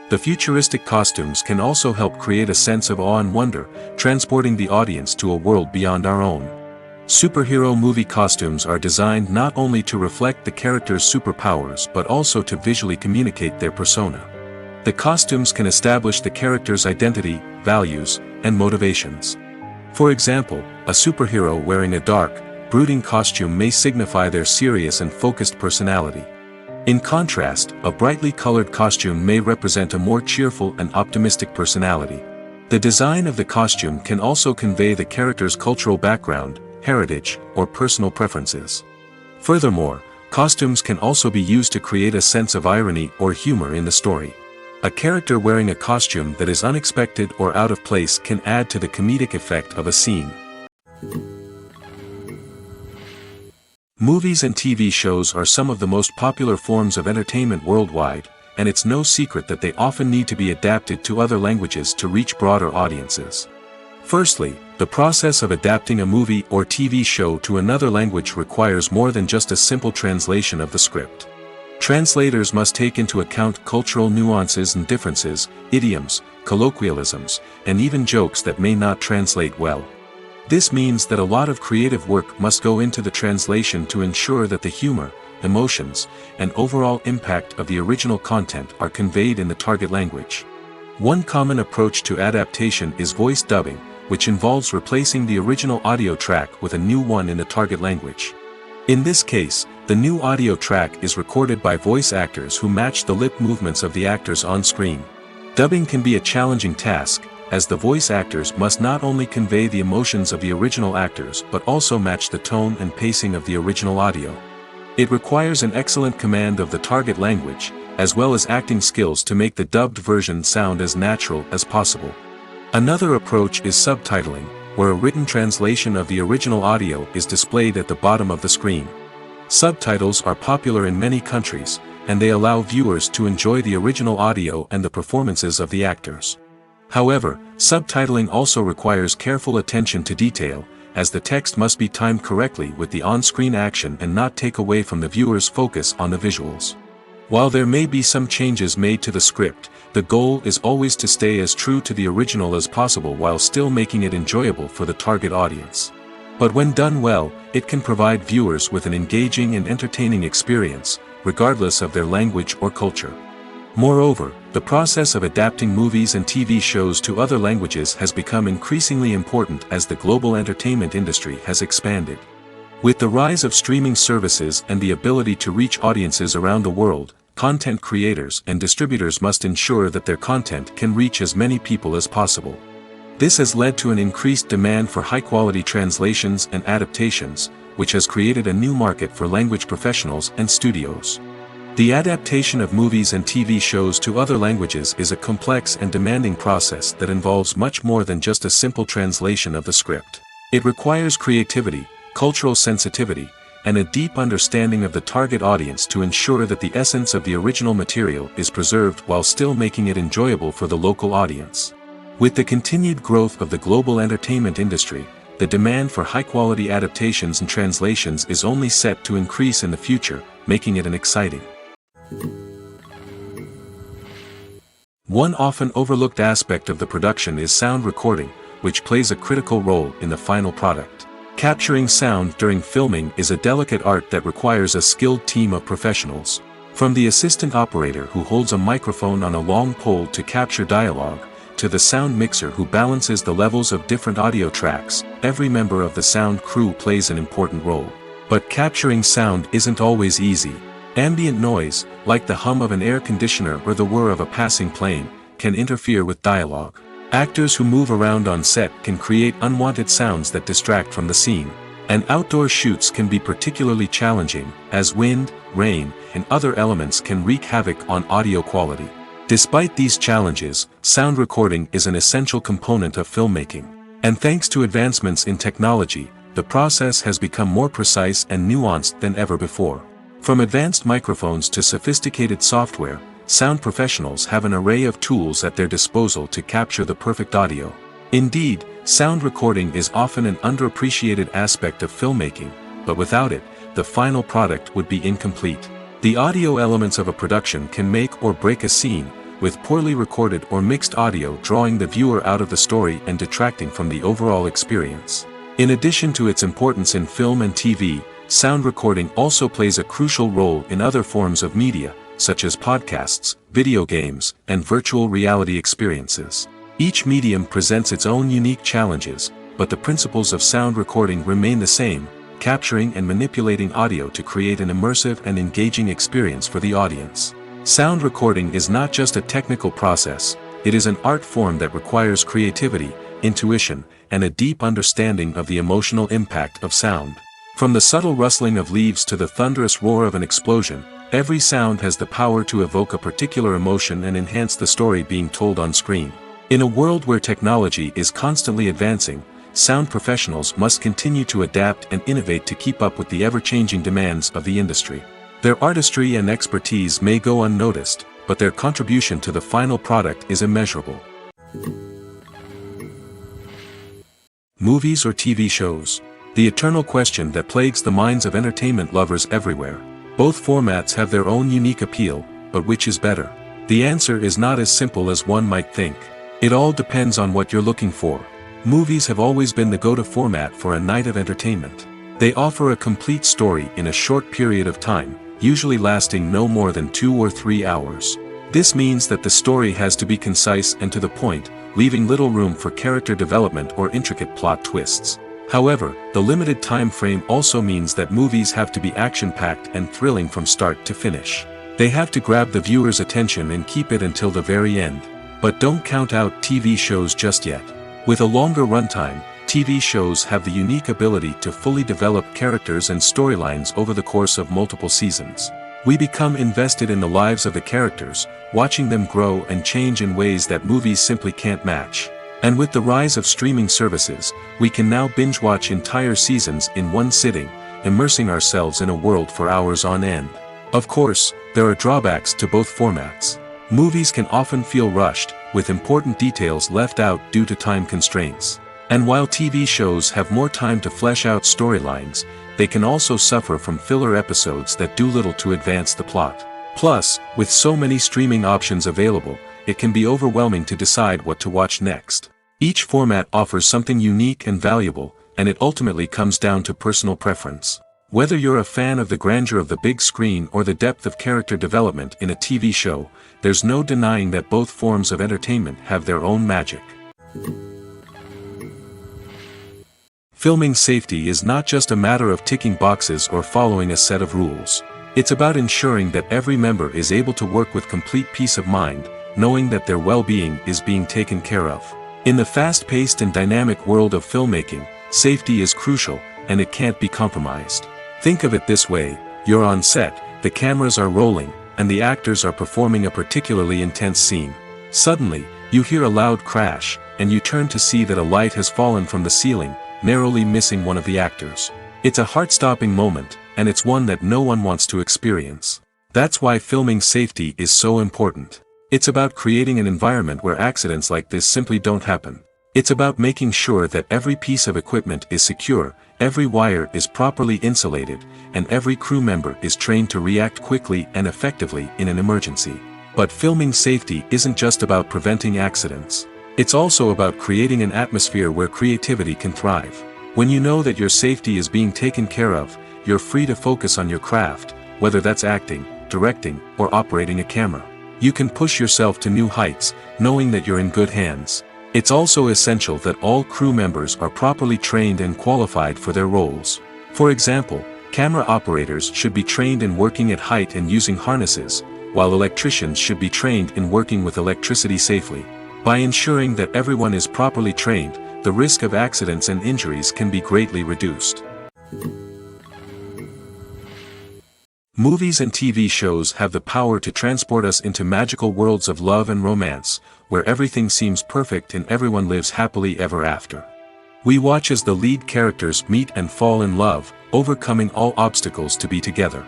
The futuristic costumes can also help create a sense of awe and wonder, transporting the audience to a world beyond our own. Superhero movie costumes are designed not only to reflect the character's superpowers but also to visually communicate their persona. The costumes can establish the character's identity, values, and motivations. For example, a superhero wearing a dark, brooding costume may signify their serious and focused personality. In contrast, a brightly colored costume may represent a more cheerful and optimistic personality. The design of the costume can also convey the character's cultural background, heritage, or personal preferences. Furthermore, costumes can also be used to create a sense of irony or humor in the story. A character wearing a costume that is unexpected or out of place can add to the comedic effect of a scene. Movies and TV shows are some of the most popular forms of entertainment worldwide, and it's no secret that they often need to be adapted to other languages to reach broader audiences. Firstly, the process of adapting a movie or TV show to another language requires more than just a simple translation of the script. Translators must take into account cultural nuances and differences, idioms, colloquialisms, and even jokes that may not translate well. This means that a lot of creative work must go into the translation to ensure that the humor, emotions, and overall impact of the original content are conveyed in the target language. One common approach to adaptation is voice dubbing, which involves replacing the original audio track with a new one in the target language. In this case, the new audio track is recorded by voice actors who match the lip movements of the actors on screen. Dubbing can be a challenging task, as the voice actors must not only convey the emotions of the original actors but also match the tone and pacing of the original audio. It requires an excellent command of the target language, as well as acting skills to make the dubbed version sound as natural as possible. Another approach is subtitling, where a written translation of the original audio is displayed at the bottom of the screen. Subtitles are popular in many countries, and they allow viewers to enjoy the original audio and the performances of the actors. However, subtitling also requires careful attention to detail, as the text must be timed correctly with the on-screen action and not take away from the viewer's focus on the visuals. While there may be some changes made to the script, the goal is always to stay as true to the original as possible while still making it enjoyable for the target audience. But when done well, it can provide viewers with an engaging and entertaining experience, regardless of their language or culture. Moreover, the process of adapting movies and TV shows to other languages has become increasingly important as the global entertainment industry has expanded. With the rise of streaming services and the ability to reach audiences around the world, content creators and distributors must ensure that their content can reach as many people as possible. This has led to an increased demand for high-quality translations and adaptations, which has created a new market for language professionals and studios. The adaptation of movies and TV shows to other languages is a complex and demanding process that involves much more than just a simple translation of the script. It requires creativity, cultural sensitivity, and a deep understanding of the target audience to ensure that the essence of the original material is preserved while still making it enjoyable for the local audience. With the continued growth of the global entertainment industry, the demand for high-quality adaptations and translations is only set to increase in the future, making it an exciting. One often overlooked aspect of the production is sound recording, which plays a critical role in the final product. Capturing sound during filming is a delicate art that requires a skilled team of professionals. From the assistant operator who holds a microphone on a long pole to capture dialogue, to the sound mixer who balances the levels of different audio tracks, every member of the sound crew plays an important role. But capturing sound isn't always easy. Ambient noise, like the hum of an air conditioner or the whir of a passing plane, can interfere with dialogue. Actors who move around on set can create unwanted sounds that distract from the scene. And outdoor shoots can be particularly challenging, as wind, rain, and other elements can wreak havoc on audio quality. Despite these challenges, sound recording is an essential component of filmmaking. And thanks to advancements in technology, the process has become more precise and nuanced than ever before. From advanced microphones to sophisticated software, sound professionals have an array of tools at their disposal to capture the perfect audio. Indeed, sound recording is often an underappreciated aspect of filmmaking, but without it, the final product would be incomplete. The audio elements of a production can make or break a scene, with poorly recorded or mixed audio drawing the viewer out of the story and detracting from the overall experience. In addition to its importance in film and TV, sound recording also plays a crucial role in other forms of media, such as podcasts, video games, and virtual reality experiences. Each medium presents its own unique challenges, but the principles of sound recording remain the same: capturing and manipulating audio to create an immersive and engaging experience for the audience. Sound recording is not just a technical process, it is an art form that requires creativity, intuition, and a deep understanding of the emotional impact of sound. From the subtle rustling of leaves to the thunderous roar of an explosion, every sound has the power to evoke a particular emotion and enhance the story being told on screen. In a world where technology is constantly advancing, sound professionals must continue to adapt and innovate to keep up with the ever-changing demands of the industry. Their artistry and expertise may go unnoticed, but their contribution to the final product is immeasurable. Movies or TV shows? The eternal question that plagues the minds of entertainment lovers everywhere. Both formats have their own unique appeal, but which is better? The answer is not as simple as one might think. It all depends on what you're looking for. Movies have always been the go-to format for a night of entertainment. They offer a complete story in a short period of time, usually lasting no more than 2 or 3 hours. This means that the story has to be concise and to the point, leaving little room for character development or intricate plot twists. However, the limited time frame also means that movies have to be action-packed and thrilling from start to finish. They have to grab the viewer's attention and keep it until the very end. But don't count out TV shows just yet. With a longer runtime, TV shows have the unique ability to fully develop characters and storylines over the course of multiple seasons. We become invested in the lives of the characters, watching them grow and change in ways that movies simply can't match. And with the rise of streaming services, we can now binge-watch entire seasons in one sitting, immersing ourselves in a world for hours on end. Of course, there are drawbacks to both formats. Movies can often feel rushed, with important details left out due to time constraints. And while TV shows have more time to flesh out storylines, they can also suffer from filler episodes that do little to advance the plot. Plus, with so many streaming options available, it can be overwhelming to decide what to watch next. Each format offers something unique and valuable, and it ultimately comes down to personal preference. Whether you're a fan of the grandeur of the big screen or the depth of character development in a TV show, there's no denying that both forms of entertainment have their own magic. Filming safety is not just a matter of ticking boxes or following a set of rules. It's about ensuring that every member is able to work with complete peace of mind, knowing that their well-being is being taken care of. In the fast-paced and dynamic world of filmmaking, safety is crucial, and it can't be compromised. Think of it this way: you're on set, the cameras are rolling, and the actors are performing a particularly intense scene. Suddenly, you hear a loud crash, and you turn to see that a light has fallen from the ceiling, narrowly missing one of the actors. It's a heart-stopping moment, and it's one that no one wants to experience. That's why filming safety is so important. It's about creating an environment where accidents like this simply don't happen. It's about making sure that every piece of equipment is secure, every wire is properly insulated, and every crew member is trained to react quickly and effectively in an emergency. But filming safety isn't just about preventing accidents. It's also about creating an atmosphere where creativity can thrive. When you know that your safety is being taken care of, you're free to focus on your craft, whether that's acting, directing, or operating a camera. You can push yourself to new heights, knowing that you're in good hands. It's also essential that all crew members are properly trained and qualified for their roles. For example, camera operators should be trained in working at height and using harnesses, while electricians should be trained in working with electricity safely. By ensuring that everyone is properly trained, the risk of accidents and injuries can be greatly reduced. Movies and TV shows have the power to transport us into magical worlds of love and romance, where everything seems perfect and everyone lives happily ever after. We watch as the lead characters meet and fall in love, overcoming all obstacles to be together.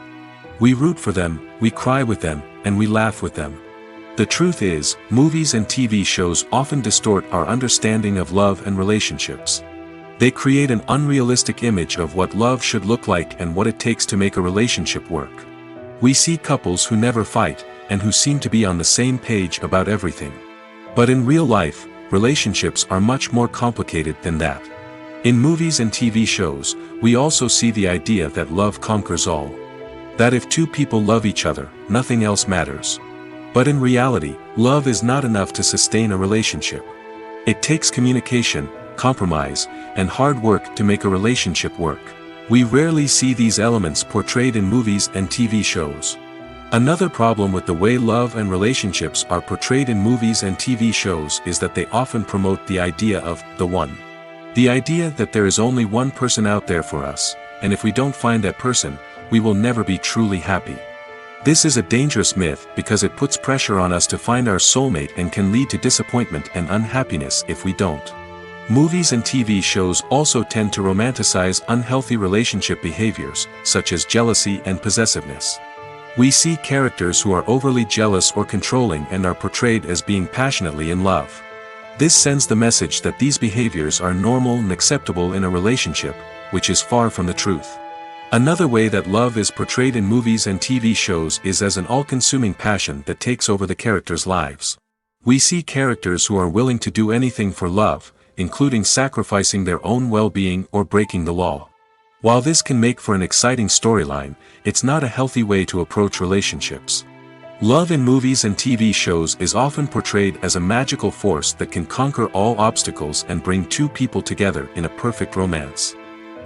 We root for them, we cry with them, and we laugh with them. The truth is, movies and TV shows often distort our understanding of love and relationships. They create an unrealistic image of what love should look like and what it takes to make a relationship work. We see couples who never fight, and who seem to be on the same page about everything. But in real life, relationships are much more complicated than that. In movies and TV shows, we also see the idea that love conquers all. That if two people love each other, nothing else matters. But in reality, love is not enough to sustain a relationship. It takes communication, compromise, and hard work to make a relationship work. We rarely see these elements portrayed in movies and TV shows. Another problem with the way love and relationships are portrayed in movies and TV shows is that they often promote the idea of the one. The idea that there is only one person out there for us, and if we don't find that person, we will never be truly happy. This is a dangerous myth because it puts pressure on us to find our soulmate and can lead to disappointment and unhappiness if we don't. Movies and TV shows also tend to romanticize unhealthy relationship behaviors, such as jealousy and possessiveness. We see characters who are overly jealous or controlling and are portrayed as being passionately in love. This sends the message that these behaviors are normal and acceptable in a relationship, which is far from the truth. Another way that love is portrayed in movies and TV shows is as an all-consuming passion that takes over the characters' lives. We see characters who are willing to do anything for love, including sacrificing their own well-being or breaking the law. While this can make for an exciting storyline, it's not a healthy way to approach relationships. Love in movies and TV shows is often portrayed as a magical force that can conquer all obstacles and bring two people together in a perfect romance.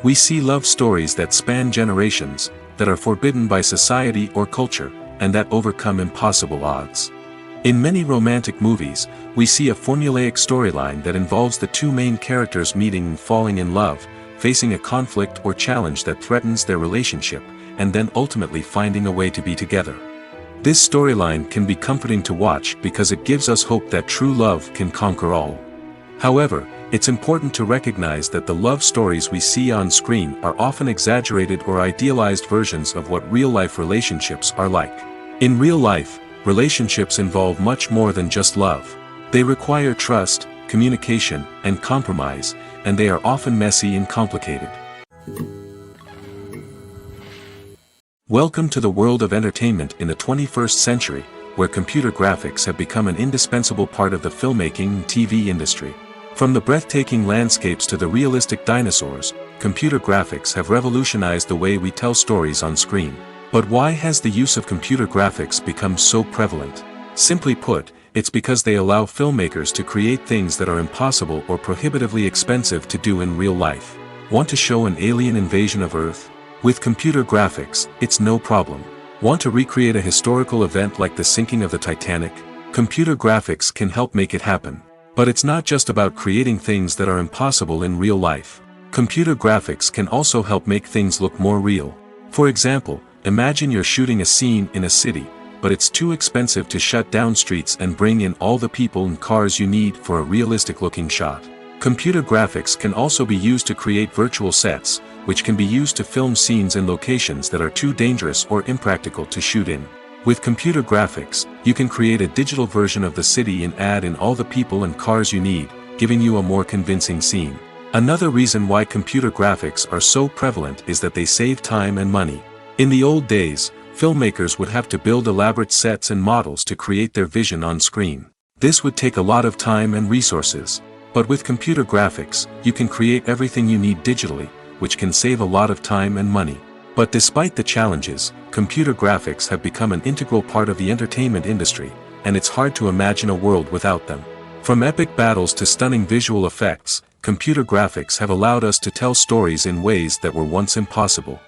We see love stories that span generations, that are forbidden by society or culture, and that overcome impossible odds. In many romantic movies, we see a formulaic storyline that involves the two main characters meeting and falling in love, facing a conflict or challenge that threatens their relationship, and then ultimately finding a way to be together. This storyline can be comforting to watch because it gives us hope that true love can conquer all. However, it's important to recognize that the love stories we see on screen are often exaggerated or idealized versions of what real-life relationships are like. In real life, relationships involve much more than just love. They require trust, communication, and compromise, and they are often messy and complicated. Welcome to the world of entertainment in the 21st century, where computer graphics have become an indispensable part of the filmmaking and TV industry. From the breathtaking landscapes to the realistic dinosaurs, computer graphics have revolutionized the way we tell stories on screen. But why has the use of computer graphics become so prevalent? Simply put, it's because they allow filmmakers to create things that are impossible or prohibitively expensive to do in real life. Want to show an alien invasion of Earth? With computer graphics, it's no problem. Want to recreate a historical event like the sinking of the Titanic? Computer graphics can help make it happen. But it's not just about creating things that are impossible in real life. Computer graphics can also help make things look more real. For example, imagine you're shooting a scene in a city, but it's too expensive to shut down streets and bring in all the people and cars you need for a realistic-looking shot. Computer graphics can also be used to create virtual sets, which can be used to film scenes in locations that are too dangerous or impractical to shoot in. With computer graphics, you can create a digital version of the city and add in all the people and cars you need, giving you a more convincing scene. Another reason why computer graphics are so prevalent is that they save time and money. In the old days, filmmakers would have to build elaborate sets and models to create their vision on screen. This would take a lot of time and resources. But with computer graphics, you can create everything you need digitally, which can save a lot of time and money. But despite the challenges, computer graphics have become an integral part of the entertainment industry, and it's hard to imagine a world without them. From epic battles to stunning visual effects, computer graphics have allowed us to tell stories in ways that were once impossible.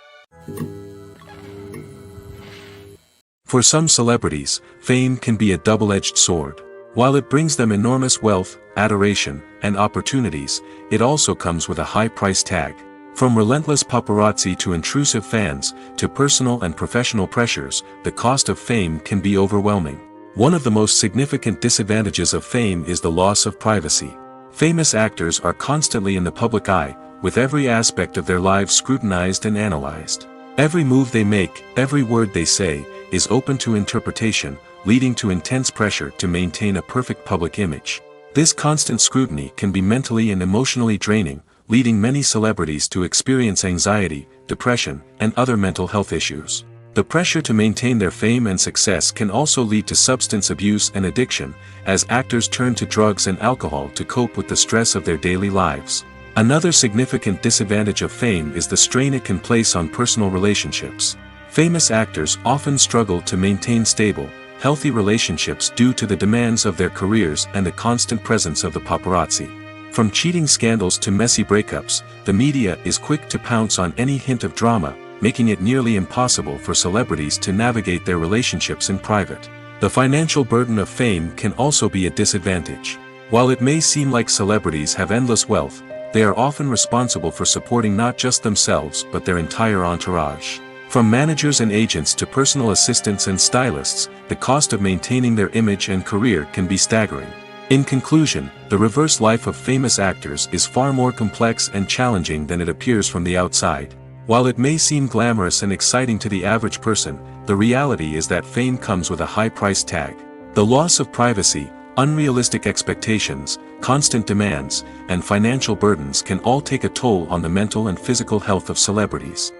For some celebrities, fame can be a double-edged sword. While it brings them enormous wealth, adoration, and opportunities, it also comes with a high price tag. From relentless paparazzi to intrusive fans, to personal and professional pressures, the cost of fame can be overwhelming. One of the most significant disadvantages of fame is the loss of privacy. Famous actors are constantly in the public eye, with every aspect of their lives scrutinized and analyzed. Every move they make, every word they say, is open to interpretation, leading to intense pressure to maintain a perfect public image. This constant scrutiny can be mentally and emotionally draining, leading many celebrities to experience anxiety, depression, and other mental health issues. The pressure to maintain their fame and success can also lead to substance abuse and addiction, as actors turn to drugs and alcohol to cope with the stress of their daily lives. Another significant disadvantage of fame is the strain it can place on personal relationships. Famous actors often struggle to maintain stable, healthy relationships due to the demands of their careers and the constant presence of the paparazzi. From cheating scandals to messy breakups, the media is quick to pounce on any hint of drama, making it nearly impossible for celebrities to navigate their relationships in private. The financial burden of fame can also be a disadvantage. While it may seem like celebrities have endless wealth, they are often responsible for supporting not just themselves but their entire entourage. From managers and agents to personal assistants and stylists, the cost of maintaining their image and career can be staggering. In conclusion, the reverse life of famous actors is far more complex and challenging than it appears from the outside. While it may seem glamorous and exciting to the average person, the reality is that fame comes with a high price tag. The loss of privacy, unrealistic expectations, constant demands, and financial burdens can all take a toll on the mental and physical health of celebrities.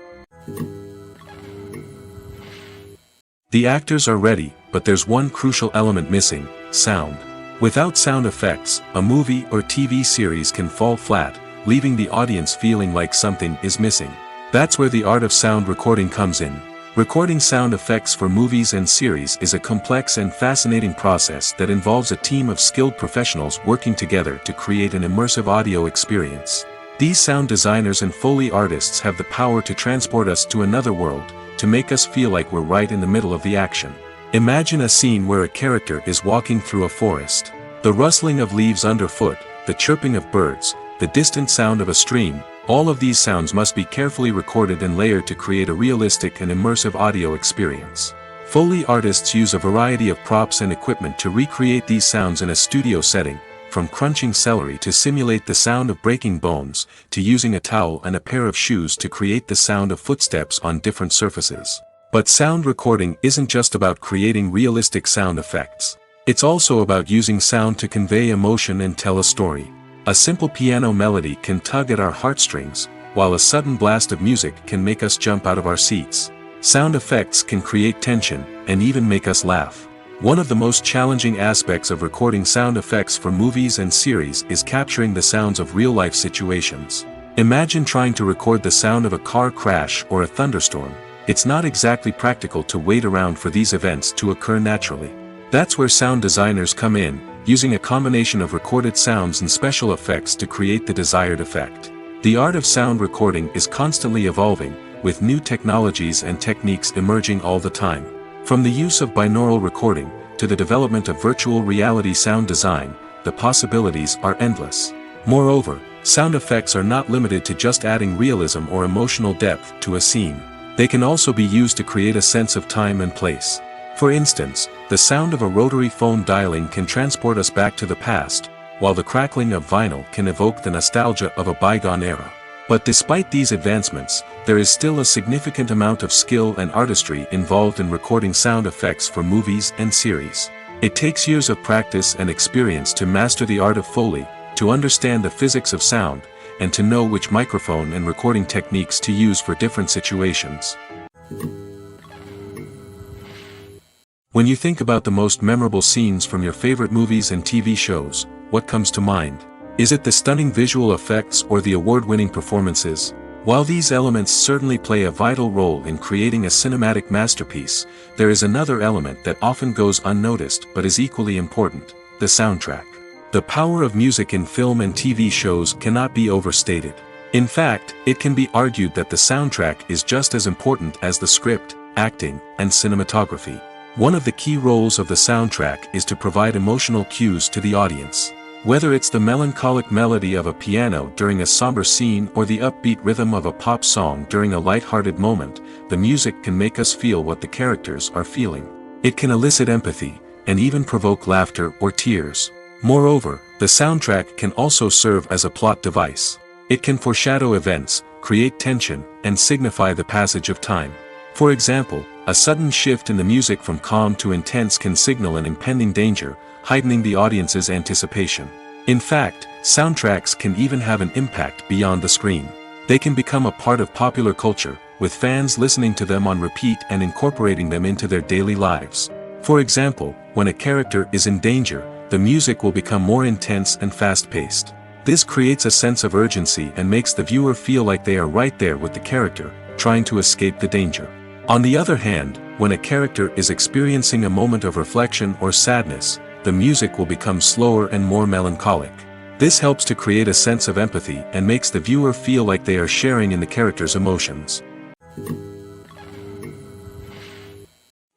The actors are ready, but there's one crucial element missing: sound. Without sound effects, a movie or TV series can fall flat, leaving the audience feeling like something is missing. That's where the art of sound recording comes in. Recording sound effects for movies and series is a complex and fascinating process that involves a team of skilled professionals working together to create an immersive audio experience. These sound designers and Foley artists have the power to transport us to another world, to make us feel like we're right in the middle of the action. Imagine a scene where a character is walking through a forest. The rustling of leaves underfoot, the chirping of birds, the distant sound of a stream, all of these sounds must be carefully recorded and layered to create a realistic and immersive audio experience. Foley artists use a variety of props and equipment to recreate these sounds in a studio setting, from crunching celery to simulate the sound of breaking bones, to using a towel and a pair of shoes to create the sound of footsteps on different surfaces. But sound recording isn't just about creating realistic sound effects. It's also about using sound to convey emotion and tell a story. A simple piano melody can tug at our heartstrings, while a sudden blast of music can make us jump out of our seats. Sound effects can create tension, and even make us laugh. One of the most challenging aspects of recording sound effects for movies and series is capturing the sounds of real-life situations. Imagine trying to record the sound of a car crash or a thunderstorm. It's not exactly practical to wait around for these events to occur naturally. That's where sound designers come in, using a combination of recorded sounds and special effects to create the desired effect. The art of sound recording is constantly evolving, with new technologies and techniques emerging all the time. From the use of binaural recording, to the development of virtual reality sound design, the possibilities are endless. Moreover, sound effects are not limited to just adding realism or emotional depth to a scene. They can also be used to create a sense of time and place. For instance, the sound of a rotary phone dialing can transport us back to the past, while the crackling of vinyl can evoke the nostalgia of a bygone era. But despite these advancements, there is still a significant amount of skill and artistry involved in recording sound effects for movies and series. It takes years of practice and experience to master the art of Foley, to understand the physics of sound, and to know which microphone and recording techniques to use for different situations. When you think about the most memorable scenes from your favorite movies and TV shows, what comes to mind? Is it the stunning visual effects or the award-winning performances? While these elements certainly play a vital role in creating a cinematic masterpiece, there is another element that often goes unnoticed but is equally important: the soundtrack. The power of music in film and TV shows cannot be overstated. In fact, it can be argued that the soundtrack is just as important as the script, acting, and cinematography. One of the key roles of the soundtrack is to provide emotional cues to the audience. Whether it's the melancholic melody of a piano during a somber scene or the upbeat rhythm of a pop song during a light-hearted moment, the music can make us feel what the characters are feeling. It can elicit empathy, and even provoke laughter or tears. Moreover, the soundtrack can also serve as a plot device. It can foreshadow events, create tension, and signify the passage of time. For example, a sudden shift in the music from calm to intense can signal an impending danger, heightening the audience's anticipation. In fact, soundtracks can even have an impact beyond the screen. They can become a part of popular culture, with fans listening to them on repeat and incorporating them into their daily lives. For example, when a character is in danger, the music will become more intense and fast-paced. This creates a sense of urgency and makes the viewer feel like they are right there with the character, trying to escape the danger. On the other hand, when a character is experiencing a moment of reflection or sadness, the music will become slower and more melancholic. This helps to create a sense of empathy and makes the viewer feel like they are sharing in the character's emotions.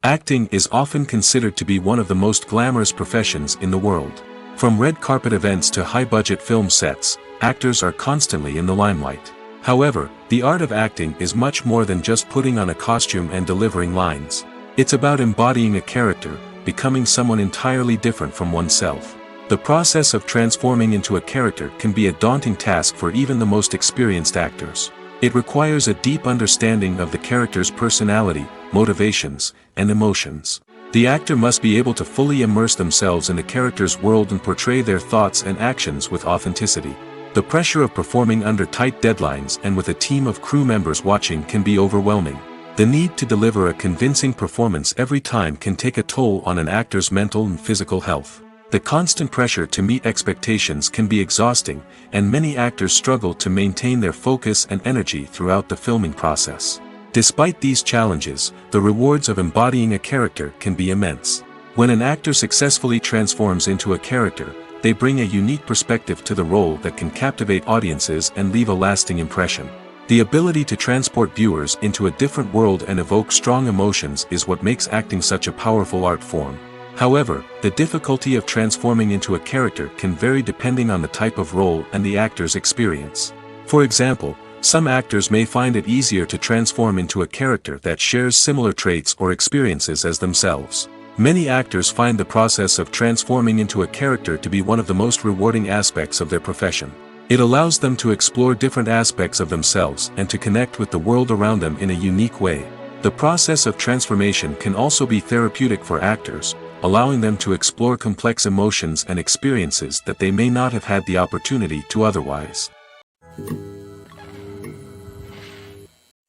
Acting is often considered to be one of the most glamorous professions in the world. From red carpet events to high-budget film sets, actors are constantly in the limelight. However, the art of acting is much more than just putting on a costume and delivering lines. It's about embodying a character, becoming someone entirely different from oneself. The process of transforming into a character can be a daunting task for even the most experienced actors. It requires a deep understanding of the character's personality, motivations, and emotions. The actor must be able to fully immerse themselves in the character's world and portray their thoughts and actions with authenticity. The pressure of performing under tight deadlines and with a team of crew members watching can be overwhelming. The need to deliver a convincing performance every time can take a toll on an actor's mental and physical health. The constant pressure to meet expectations can be exhausting, and many actors struggle to maintain their focus and energy throughout the filming process. Despite these challenges, the rewards of embodying a character can be immense. When an actor successfully transforms into a character, they bring a unique perspective to the role that can captivate audiences and leave a lasting impression. The ability to transport viewers into a different world and evoke strong emotions is what makes acting such a powerful art form. However, the difficulty of transforming into a character can vary depending on the type of role and the actor's experience. For example, some actors may find it easier to transform into a character that shares similar traits or experiences as themselves. Many actors find the process of transforming into a character to be one of the most rewarding aspects of their profession. It allows them to explore different aspects of themselves and to connect with the world around them in a unique way. The process of transformation can also be therapeutic for actors, allowing them to explore complex emotions and experiences that they may not have had the opportunity to otherwise.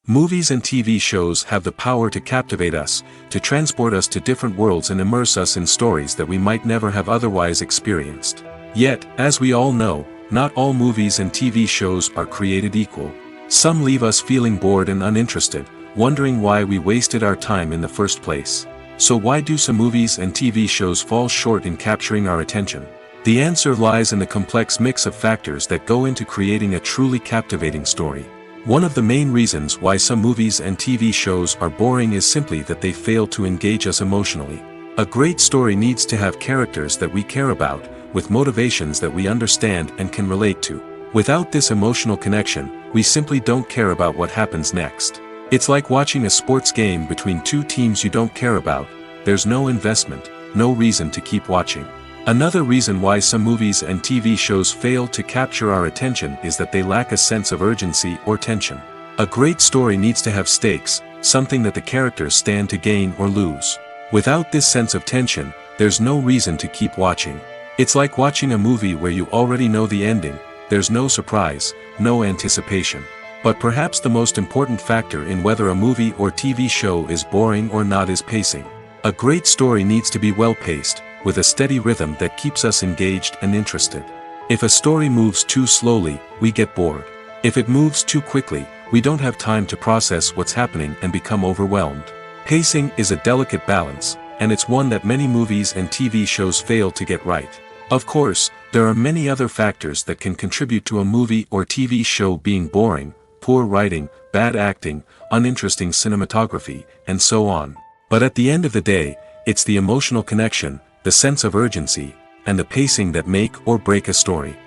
Movies and TV shows have the power to captivate us, to transport us to different worlds and immerse us in stories that we might never have otherwise experienced. Yet, as we all know, not all movies and TV shows are created equal. Some leave us feeling bored and uninterested, wondering why we wasted our time in the first place. So why do some movies and TV shows fall short in capturing our attention? The answer lies in the complex mix of factors that go into creating a truly captivating story. One of the main reasons why some movies and TV shows are boring is simply that they fail to engage us emotionally. A great story needs to have characters that we care about, with motivations that we understand and can relate to. Without this emotional connection, we simply don't care about what happens next. It's like watching a sports game between two teams you don't care about. There's no investment, no reason to keep watching. Another reason why some movies and TV shows fail to capture our attention is that they lack a sense of urgency or tension. A great story needs to have stakes, something that the characters stand to gain or lose. Without this sense of tension, there's no reason to keep watching. It's like watching a movie where you already know the ending. There's no surprise, no anticipation. But perhaps the most important factor in whether a movie or TV show is boring or not is pacing. A great story needs to be well-paced, with a steady rhythm that keeps us engaged and interested. If a story moves too slowly, we get bored. If it moves too quickly, we don't have time to process what's happening and become overwhelmed. Pacing is a delicate balance, and it's one that many movies and TV shows fail to get right. Of course, there are many other factors that can contribute to a movie or TV show being boring: poor writing, bad acting, uninteresting cinematography, and so on. But at the end of the day, it's the emotional connection, the sense of urgency, and the pacing that make or break a story.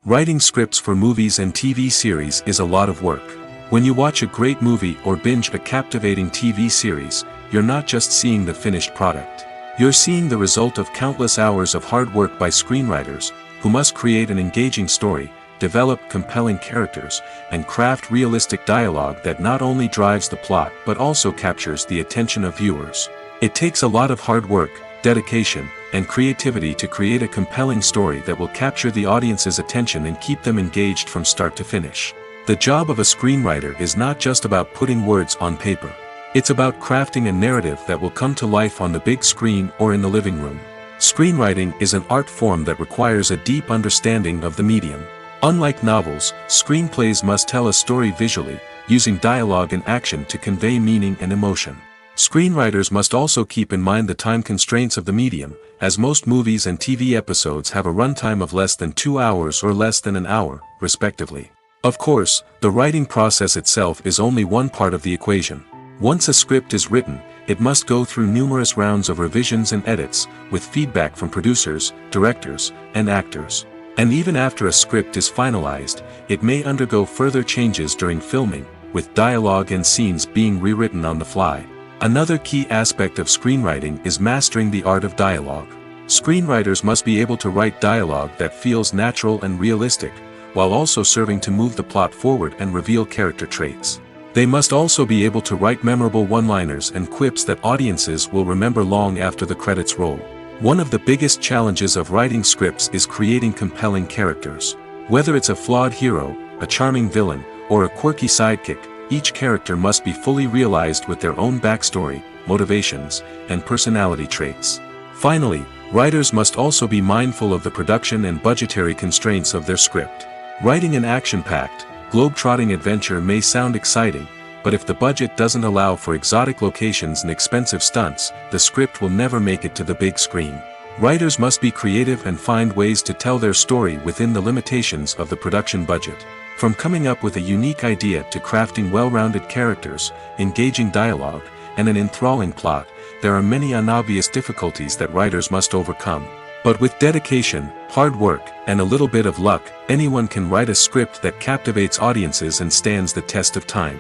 Writing scripts for movies and TV series is a lot of work. When you watch a great movie or binge a captivating TV series, you're not just seeing the finished product. You're seeing the result of countless hours of hard work by screenwriters, who must create an engaging story, develop compelling characters, and craft realistic dialogue that not only drives the plot but also captures the attention of viewers. It takes a lot of hard work, dedication, and creativity to create a compelling story that will capture the audience's attention and keep them engaged from start to finish. The job of a screenwriter is not just about putting words on paper. It's about crafting a narrative that will come to life on the big screen or in the living room. Screenwriting is an art form that requires a deep understanding of the medium. Unlike novels, screenplays must tell a story visually, using dialogue and action to convey meaning and emotion. Screenwriters must also keep in mind the time constraints of the medium, as most movies and TV episodes have a runtime of less than 2 hours or less than an hour, respectively. Of course, the writing process itself is only one part of the equation. Once a script is written, it must go through numerous rounds of revisions and edits, with feedback from producers, directors, and actors. And even after a script is finalized, it may undergo further changes during filming, with dialogue and scenes being rewritten on the fly. Another key aspect of screenwriting is mastering the art of dialogue. Screenwriters must be able to write dialogue that feels natural and realistic, while also serving to move the plot forward and reveal character traits. They must also be able to write memorable one-liners and quips that audiences will remember long after the credits roll. One of the biggest challenges of writing scripts is creating compelling characters. Whether it's a flawed hero, a charming villain, or a quirky sidekick, each character must be fully realized with their own backstory, motivations, and personality traits. Finally, writers must also be mindful of the production and budgetary constraints of their script. Writing an action-packed, globe-trotting adventure may sound exciting, but if the budget doesn't allow for exotic locations and expensive stunts, the script will never make it to the big screen. Writers must be creative and find ways to tell their story within the limitations of the production budget. From coming up with a unique idea to crafting well-rounded characters, engaging dialogue, and an enthralling plot, there are many unobvious difficulties that writers must overcome. But with dedication, hard work, and a little bit of luck, anyone can write a script that captivates audiences and stands the test of time.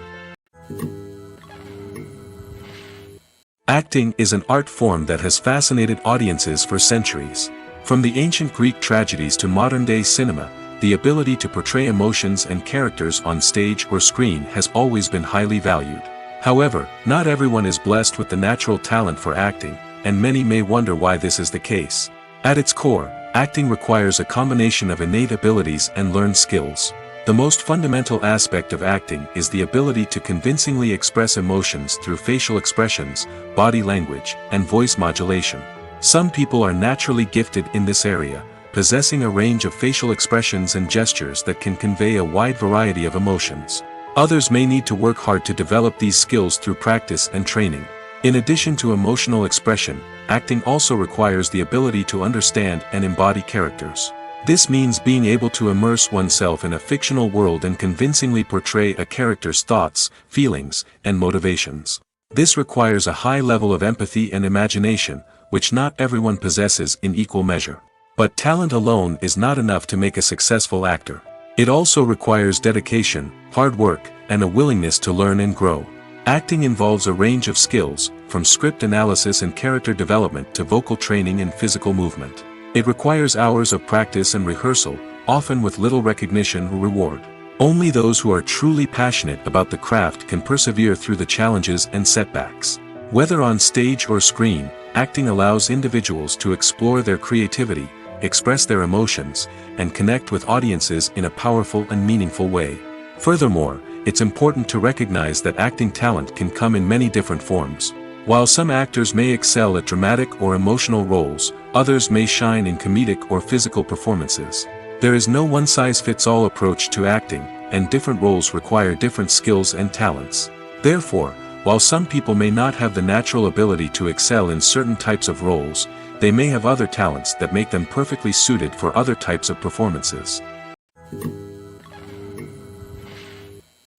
Acting is an art form that has fascinated audiences for centuries. From the ancient Greek tragedies to modern-day cinema, the ability to portray emotions and characters on stage or screen has always been highly valued. However, not everyone is blessed with the natural talent for acting, and many may wonder why this is the case. At its core, acting requires a combination of innate abilities and learned skills. The most fundamental aspect of acting is the ability to convincingly express emotions through facial expressions, body language, and voice modulation. Some people are naturally gifted in this area, possessing a range of facial expressions and gestures that can convey a wide variety of emotions. Others may need to work hard to develop these skills through practice and training. In addition to emotional expression, acting also requires the ability to understand and embody characters. This means being able to immerse oneself in a fictional world and convincingly portray a character's thoughts, feelings, and motivations. This requires a high level of empathy and imagination, which not everyone possesses in equal measure. But talent alone is not enough to make a successful actor. It also requires dedication, hard work, and a willingness to learn and grow. Acting involves a range of skills, from script analysis and character development to vocal training and physical movement. It requires hours of practice and rehearsal, often with little recognition or reward. Only those who are truly passionate about the craft can persevere through the challenges and setbacks. Whether on stage or screen, acting allows individuals to explore their creativity, express their emotions, and connect with audiences in a powerful and meaningful way. Furthermore, it's important to recognize that acting talent can come in many different forms. While some actors may excel at dramatic or emotional roles, others may shine in comedic or physical performances. There is no one-size-fits-all approach to acting, and different roles require different skills and talents. Therefore, while some people may not have the natural ability to excel in certain types of roles, they may have other talents that make them perfectly suited for other types of performances.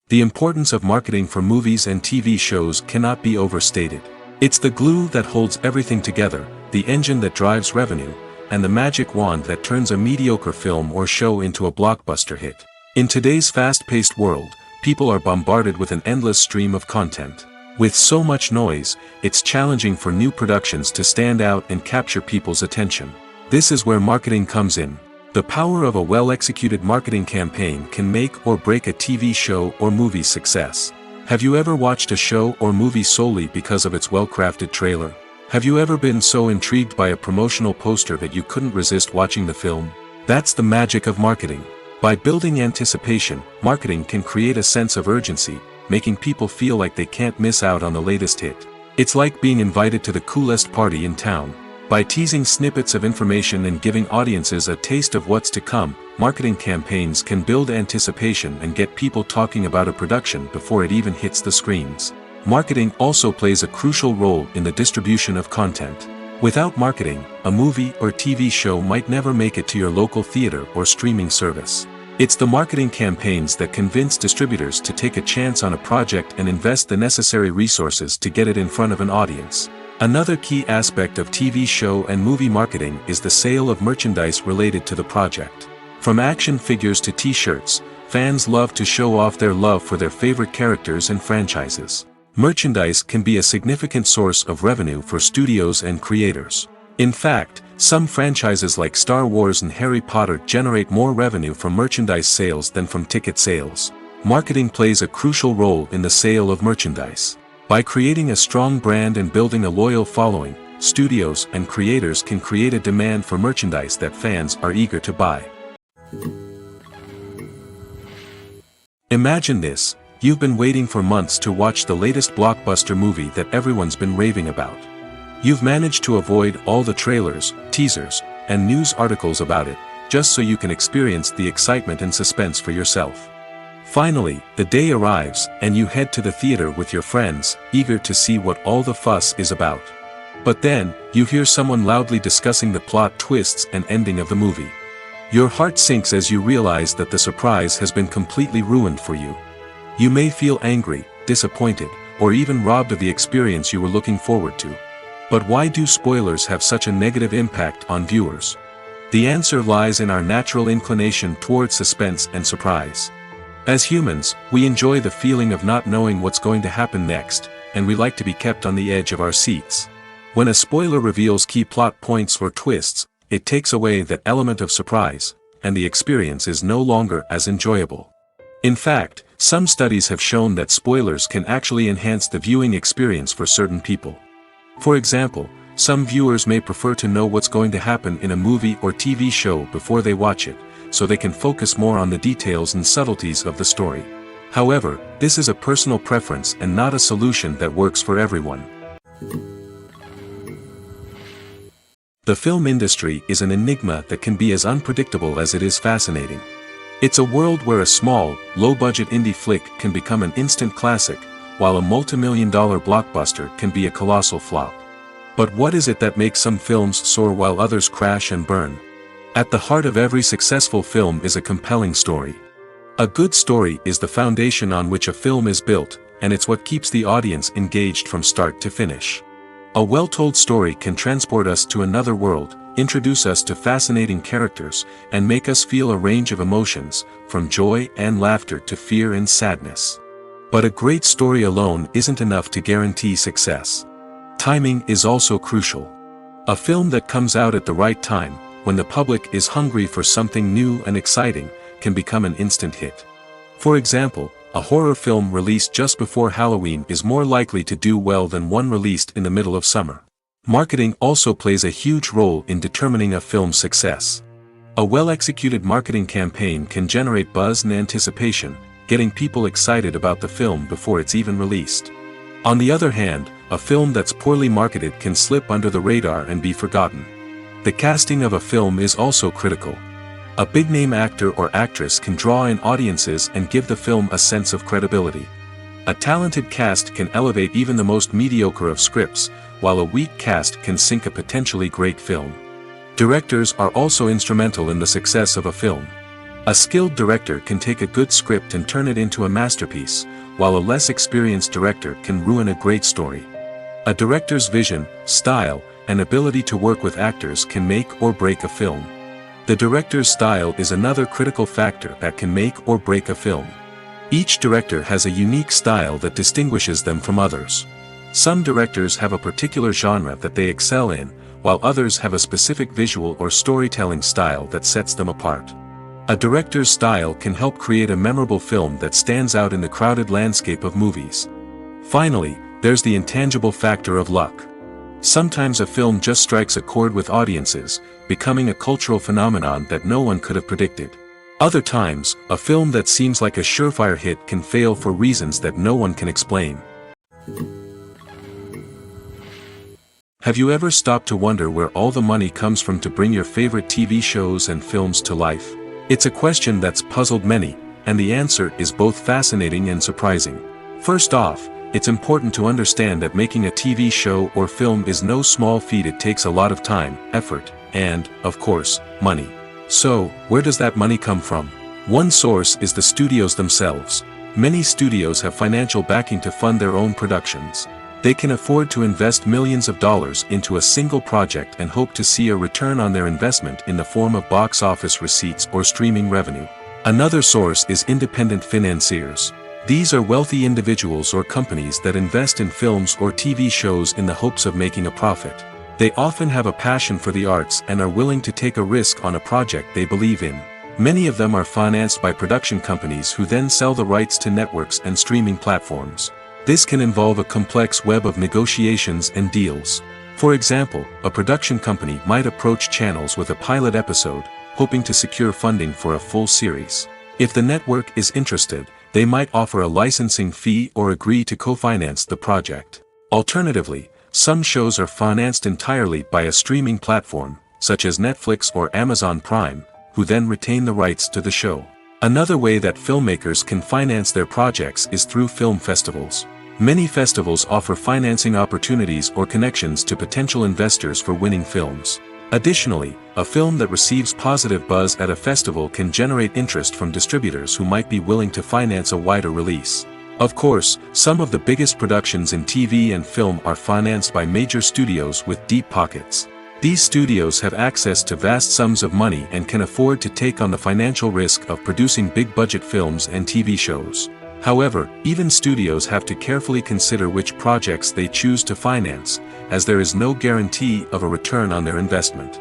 The importance of marketing for movies and TV shows cannot be overstated. It's the glue that holds everything together, the engine that drives revenue, and the magic wand that turns a mediocre film or show into a blockbuster hit. In today's fast-paced world, people are bombarded with an endless stream of content. With so much noise, it's challenging for new productions to stand out and capture people's attention. This is where marketing comes in. The power of a well-executed marketing campaign can make or break a TV show or movie's success. Have you ever watched a show or movie solely because of its well-crafted trailer? Have you ever been so intrigued by a promotional poster that you couldn't resist watching the film? That's the magic of marketing. By building anticipation, marketing can create a sense of urgency, making people feel like they can't miss out on the latest hit. It's like being invited to the coolest party in town. By teasing snippets of information and giving audiences a taste of what's to come, marketing campaigns can build anticipation and get people talking about a production before it even hits the screens. Marketing also plays a crucial role in the distribution of content. Without marketing, a movie or TV show might never make it to your local theater or streaming service. It's the marketing campaigns that convince distributors to take a chance on a project and invest the necessary resources to get it in front of an audience. Another key aspect of TV show and movie marketing is the sale of merchandise related to the project. From action figures to t-shirts, fans love to show off their love for their favorite characters and franchises. Merchandise can be a significant source of revenue for studios and creators. In fact, some franchises like Star Wars and Harry Potter generate more revenue from merchandise sales than from ticket sales. Marketing plays a crucial role in the sale of merchandise. By creating a strong brand and building a loyal following, studios and creators can create a demand for merchandise that fans are eager to buy. Imagine this: you've been waiting for months to watch the latest blockbuster movie that everyone's been raving about. You've managed to avoid all the trailers, teasers, and news articles about it, just so you can experience the excitement and suspense for yourself. Finally, the day arrives, and you head to the theater with your friends, eager to see what all the fuss is about. But then, you hear someone loudly discussing the plot twists and ending of the movie. Your heart sinks as you realize that the surprise has been completely ruined for you. You may feel angry, disappointed, or even robbed of the experience you were looking forward to. But why do spoilers have such a negative impact on viewers? The answer lies in our natural inclination toward suspense and surprise. As humans, we enjoy the feeling of not knowing what's going to happen next, and we like to be kept on the edge of our seats. When a spoiler reveals key plot points or twists, it takes away that element of surprise, and the experience is no longer as enjoyable. In fact, some studies have shown that spoilers can actually enhance the viewing experience for certain people. For example, some viewers may prefer to know what's going to happen in a movie or TV show before they watch it, so they can focus more on the details and subtleties of the story. However, this is a personal preference and not a solution that works for everyone. The film industry is an enigma that can be as unpredictable as it is fascinating. It's a world where a small, low-budget indie flick can become an instant classic, while a multi-million-dollar blockbuster can be a colossal flop. But what is it that makes some films soar while others crash and burn? At the heart of every successful film is a compelling story. A good story is the foundation on which a film is built, and it's what keeps the audience engaged from start to finish. A well-told story can transport us to another world, introduce us to fascinating characters, and make us feel a range of emotions, from joy and laughter to fear and sadness. But a great story alone isn't enough to guarantee success. Timing is also crucial. A film that comes out at the right time, when the public is hungry for something new and exciting, can become an instant hit. For example, a horror film released just before Halloween is more likely to do well than one released in the middle of summer. Marketing also plays a huge role in determining a film's success. A well-executed marketing campaign can generate buzz and anticipation, getting people excited about the film before it's even released. On the other hand, a film that's poorly marketed can slip under the radar and be forgotten. The casting of a film is also critical. A big-name actor or actress can draw in audiences and give the film a sense of credibility. A talented cast can elevate even the most mediocre of scripts, while a weak cast can sink a potentially great film. Directors are also instrumental in the success of a film. A skilled director can take a good script and turn it into a masterpiece, while a less experienced director can ruin a great story. A director's vision, style, and ability to work with actors can make or break a film. The director's style is another critical factor that can make or break a film. Each director has a unique style that distinguishes them from others. Some directors have a particular genre that they excel in, while others have a specific visual or storytelling style that sets them apart. A director's style can help create a memorable film that stands out in the crowded landscape of movies. Finally, there's the intangible factor of luck. Sometimes a film just strikes a chord with audiences, becoming a cultural phenomenon that no one could have predicted. Other times, a film that seems like a surefire hit can fail for reasons that no one can explain. Have you ever stopped to wonder where all the money comes from to bring your favorite TV shows and films to life? It's a question that's puzzled many, and the answer is both fascinating and surprising. First off, it's important to understand that making a TV show or film is no small feat. It takes a lot of time, effort, and, of course, money. So, where does that money come from? One source is the studios themselves. Many studios have financial backing to fund their own productions. They can afford to invest millions of dollars into a single project and hope to see a return on their investment in the form of box office receipts or streaming revenue. Another source is independent financiers. These are wealthy individuals or companies that invest in films or TV shows in the hopes of making a profit. They often have a passion for the arts and are willing to take a risk on a project they believe in. Many of them are financed by production companies who then sell the rights to networks and streaming platforms. This can involve a complex web of negotiations and deals. For example, a production company might approach channels with a pilot episode, hoping to secure funding for a full series. If the network is interested, they might offer a licensing fee or agree to co-finance the project. Alternatively, some shows are financed entirely by a streaming platform, such as Netflix or Amazon Prime, who then retain the rights to the show. Another way that filmmakers can finance their projects is through film festivals. Many festivals offer financing opportunities or connections to potential investors for winning films. Additionally, a film that receives positive buzz at a festival can generate interest from distributors who might be willing to finance a wider release. Of course, some of the biggest productions in TV and film are financed by major studios with deep pockets. These studios have access to vast sums of money and can afford to take on the financial risk of producing big-budget films and TV shows. However, even studios have to carefully consider which projects they choose to finance, as there is no guarantee of a return on their investment.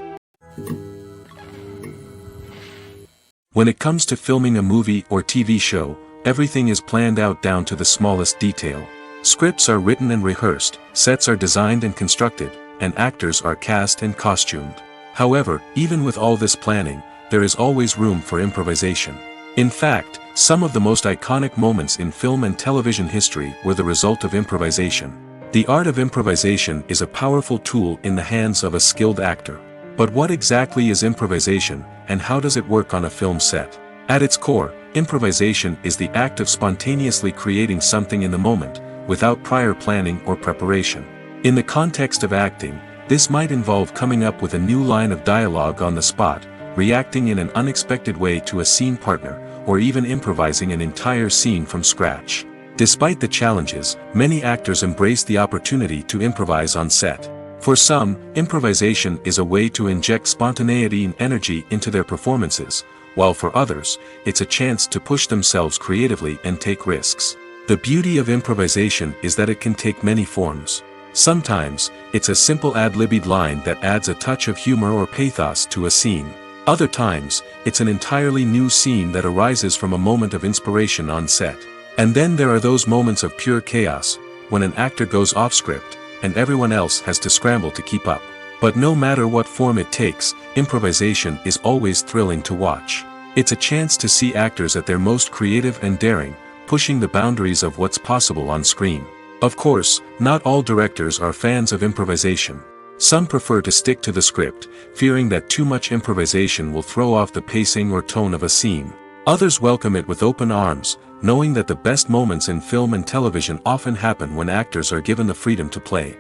When it comes to filming a movie or TV show, everything is planned out down to the smallest detail. Scripts are written and rehearsed, sets are designed and constructed, and actors are cast and costumed. However, even with all this planning, there is always room for improvisation. In fact, some of the most iconic moments in film and television history were the result of improvisation. The art of improvisation is a powerful tool in the hands of a skilled actor. But what exactly is improvisation, and how does it work on a film set? At its core, improvisation is the act of spontaneously creating something in the moment, without prior planning or preparation. In the context of acting, this might involve coming up with a new line of dialogue on the spot, reacting in an unexpected way to a scene partner, or even improvising an entire scene from scratch. Despite the challenges, many actors embrace the opportunity to improvise on set. For some, improvisation is a way to inject spontaneity and energy into their performances, while for others, it's a chance to push themselves creatively and take risks. The beauty of improvisation is that it can take many forms. Sometimes, it's a simple ad-libbed line that adds a touch of humor or pathos to a scene. Other times, it's an entirely new scene that arises from a moment of inspiration on set. And then there are those moments of pure chaos, when an actor goes off script, and everyone else has to scramble to keep up. But no matter what form it takes, improvisation is always thrilling to watch. It's a chance to see actors at their most creative and daring, pushing the boundaries of what's possible on screen. Of course, not all directors are fans of improvisation. Some prefer to stick to the script, fearing that too much improvisation will throw off the pacing or tone of a scene. Others welcome it with open arms, knowing that the best moments in film and television often happen when actors are given the freedom to play.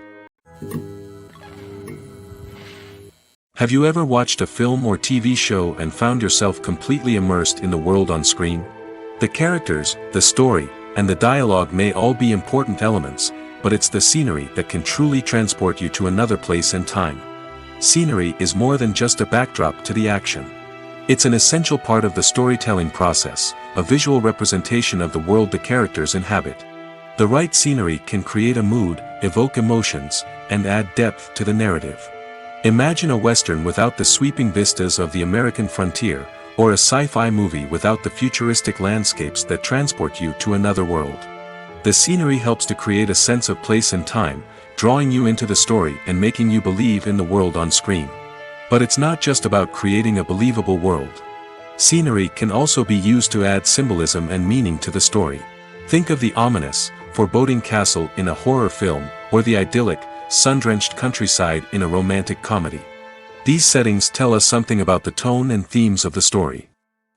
Have you ever watched a film or TV show and found yourself completely immersed in the world on screen? The characters, the story, and the dialogue may all be important elements, but it's the scenery that can truly transport you to another place and time. Scenery is more than just a backdrop to the action. It's an essential part of the storytelling process, a visual representation of the world the characters inhabit. The right scenery can create a mood, evoke emotions, and add depth to the narrative. Imagine a Western without the sweeping vistas of the American frontier, or a sci-fi movie without the futuristic landscapes that transport you to another world. The scenery helps to create a sense of place and time, drawing you into the story and making you believe in the world on screen. But it's not just about creating a believable world. Scenery can also be used to add symbolism and meaning to the story. Think of the ominous, foreboding castle in a horror film, or the idyllic, sun-drenched countryside in a romantic comedy. These settings tell us something about the tone and themes of the story.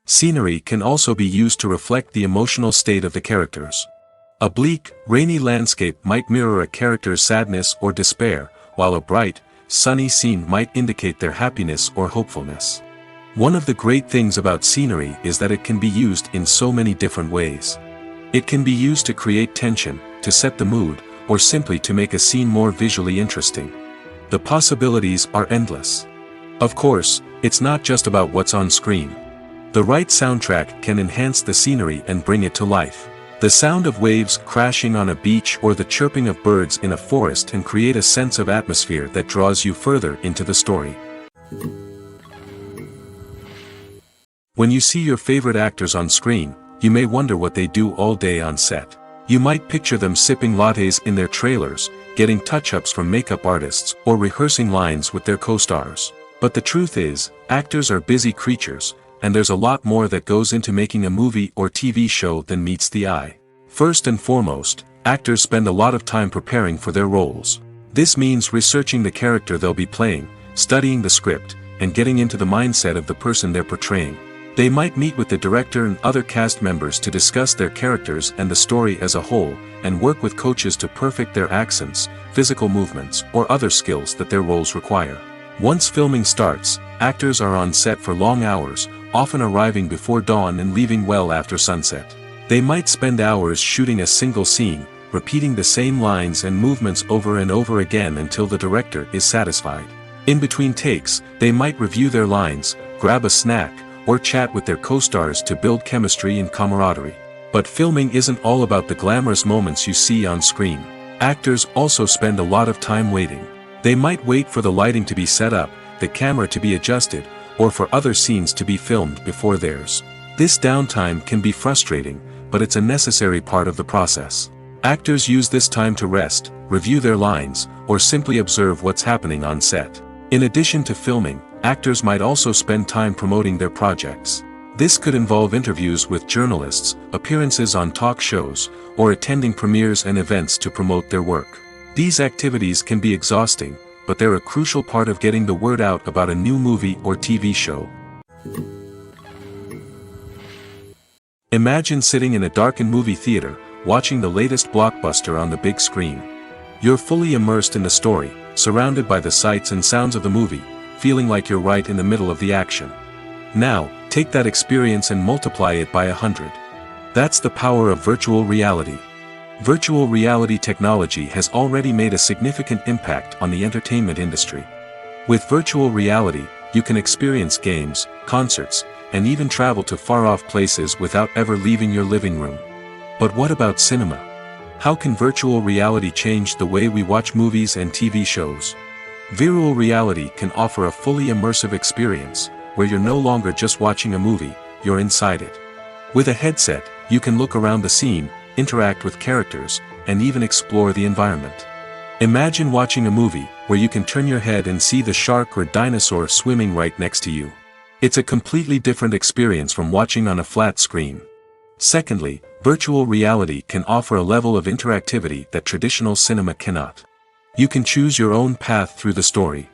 Scenery can also be used to reflect the emotional state of the characters. A bleak, rainy landscape might mirror a character's sadness or despair, while a bright, sunny scene might indicate their happiness or hopefulness. One of the great things about scenery is that it can be used in so many different ways. It can be used to create tension, to set the mood, or simply to make a scene more visually interesting. The possibilities are endless. Of course, it's not just about what's on screen. The right soundtrack can enhance the scenery and bring it to life. The sound of waves crashing on a beach or the chirping of birds in a forest can create a sense of atmosphere that draws you further into the story. When you see your favorite actors on screen, you may wonder what they do all day on set. You might picture them sipping lattes in their trailers, getting touch-ups from makeup artists, or rehearsing lines with their co-stars. But the truth is, actors are busy creatures, and there's a lot more that goes into making a movie or TV show than meets the eye. First and foremost, actors spend a lot of time preparing for their roles. This means researching the character they'll be playing, studying the script, and getting into the mindset of the person they're portraying. They might meet with the director and other cast members to discuss their characters and the story as a whole, and work with coaches to perfect their accents, physical movements, or other skills that their roles require. Once filming starts, actors are on set for long hours, often arriving before dawn and leaving well after sunset. They might spend hours shooting a single scene, repeating the same lines and movements over and over again until the director is satisfied. In between takes, they might review their lines, grab a snack, or chat with their co-stars to build chemistry and camaraderie. But filming isn't all about the glamorous moments you see on screen. Actors also spend a lot of time waiting. They might wait for the lighting to be set up, the camera to be adjusted, or for other scenes to be filmed before theirs. This downtime can be frustrating, but it's a necessary part of the process. Actors use this time to rest, review their lines, or simply observe what's happening on set. In addition to filming, actors might also spend time promoting their projects. This could involve interviews with journalists, appearances on talk shows, or attending premieres and events to promote their work. These activities can be exhausting, but they're a crucial part of getting the word out about a new movie or TV show. Imagine sitting in a darkened movie theater, watching the latest blockbuster on the big screen. You're fully immersed in the story, surrounded by the sights and sounds of the movie, feeling like you're right in the middle of the action. Now, take that experience and multiply it by 100. That's the power of virtual reality. Virtual reality technology has already made a significant impact on the entertainment industry. With virtual reality, you can experience games, concerts, and even travel to far-off places without ever leaving your living room. But what about cinema? How can virtual reality change the way we watch movies and TV shows? Virtual reality can offer a fully immersive experience, where you're no longer just watching a movie, you're inside it. With a headset, you can look around the scene, interact with characters, and even explore the environment. Imagine watching a movie, where you can turn your head and see the shark or dinosaur swimming right next to you. It's a completely different experience from watching on a flat screen. Secondly, virtual reality can offer a level of interactivity that traditional cinema cannot. You can choose your own path through the story.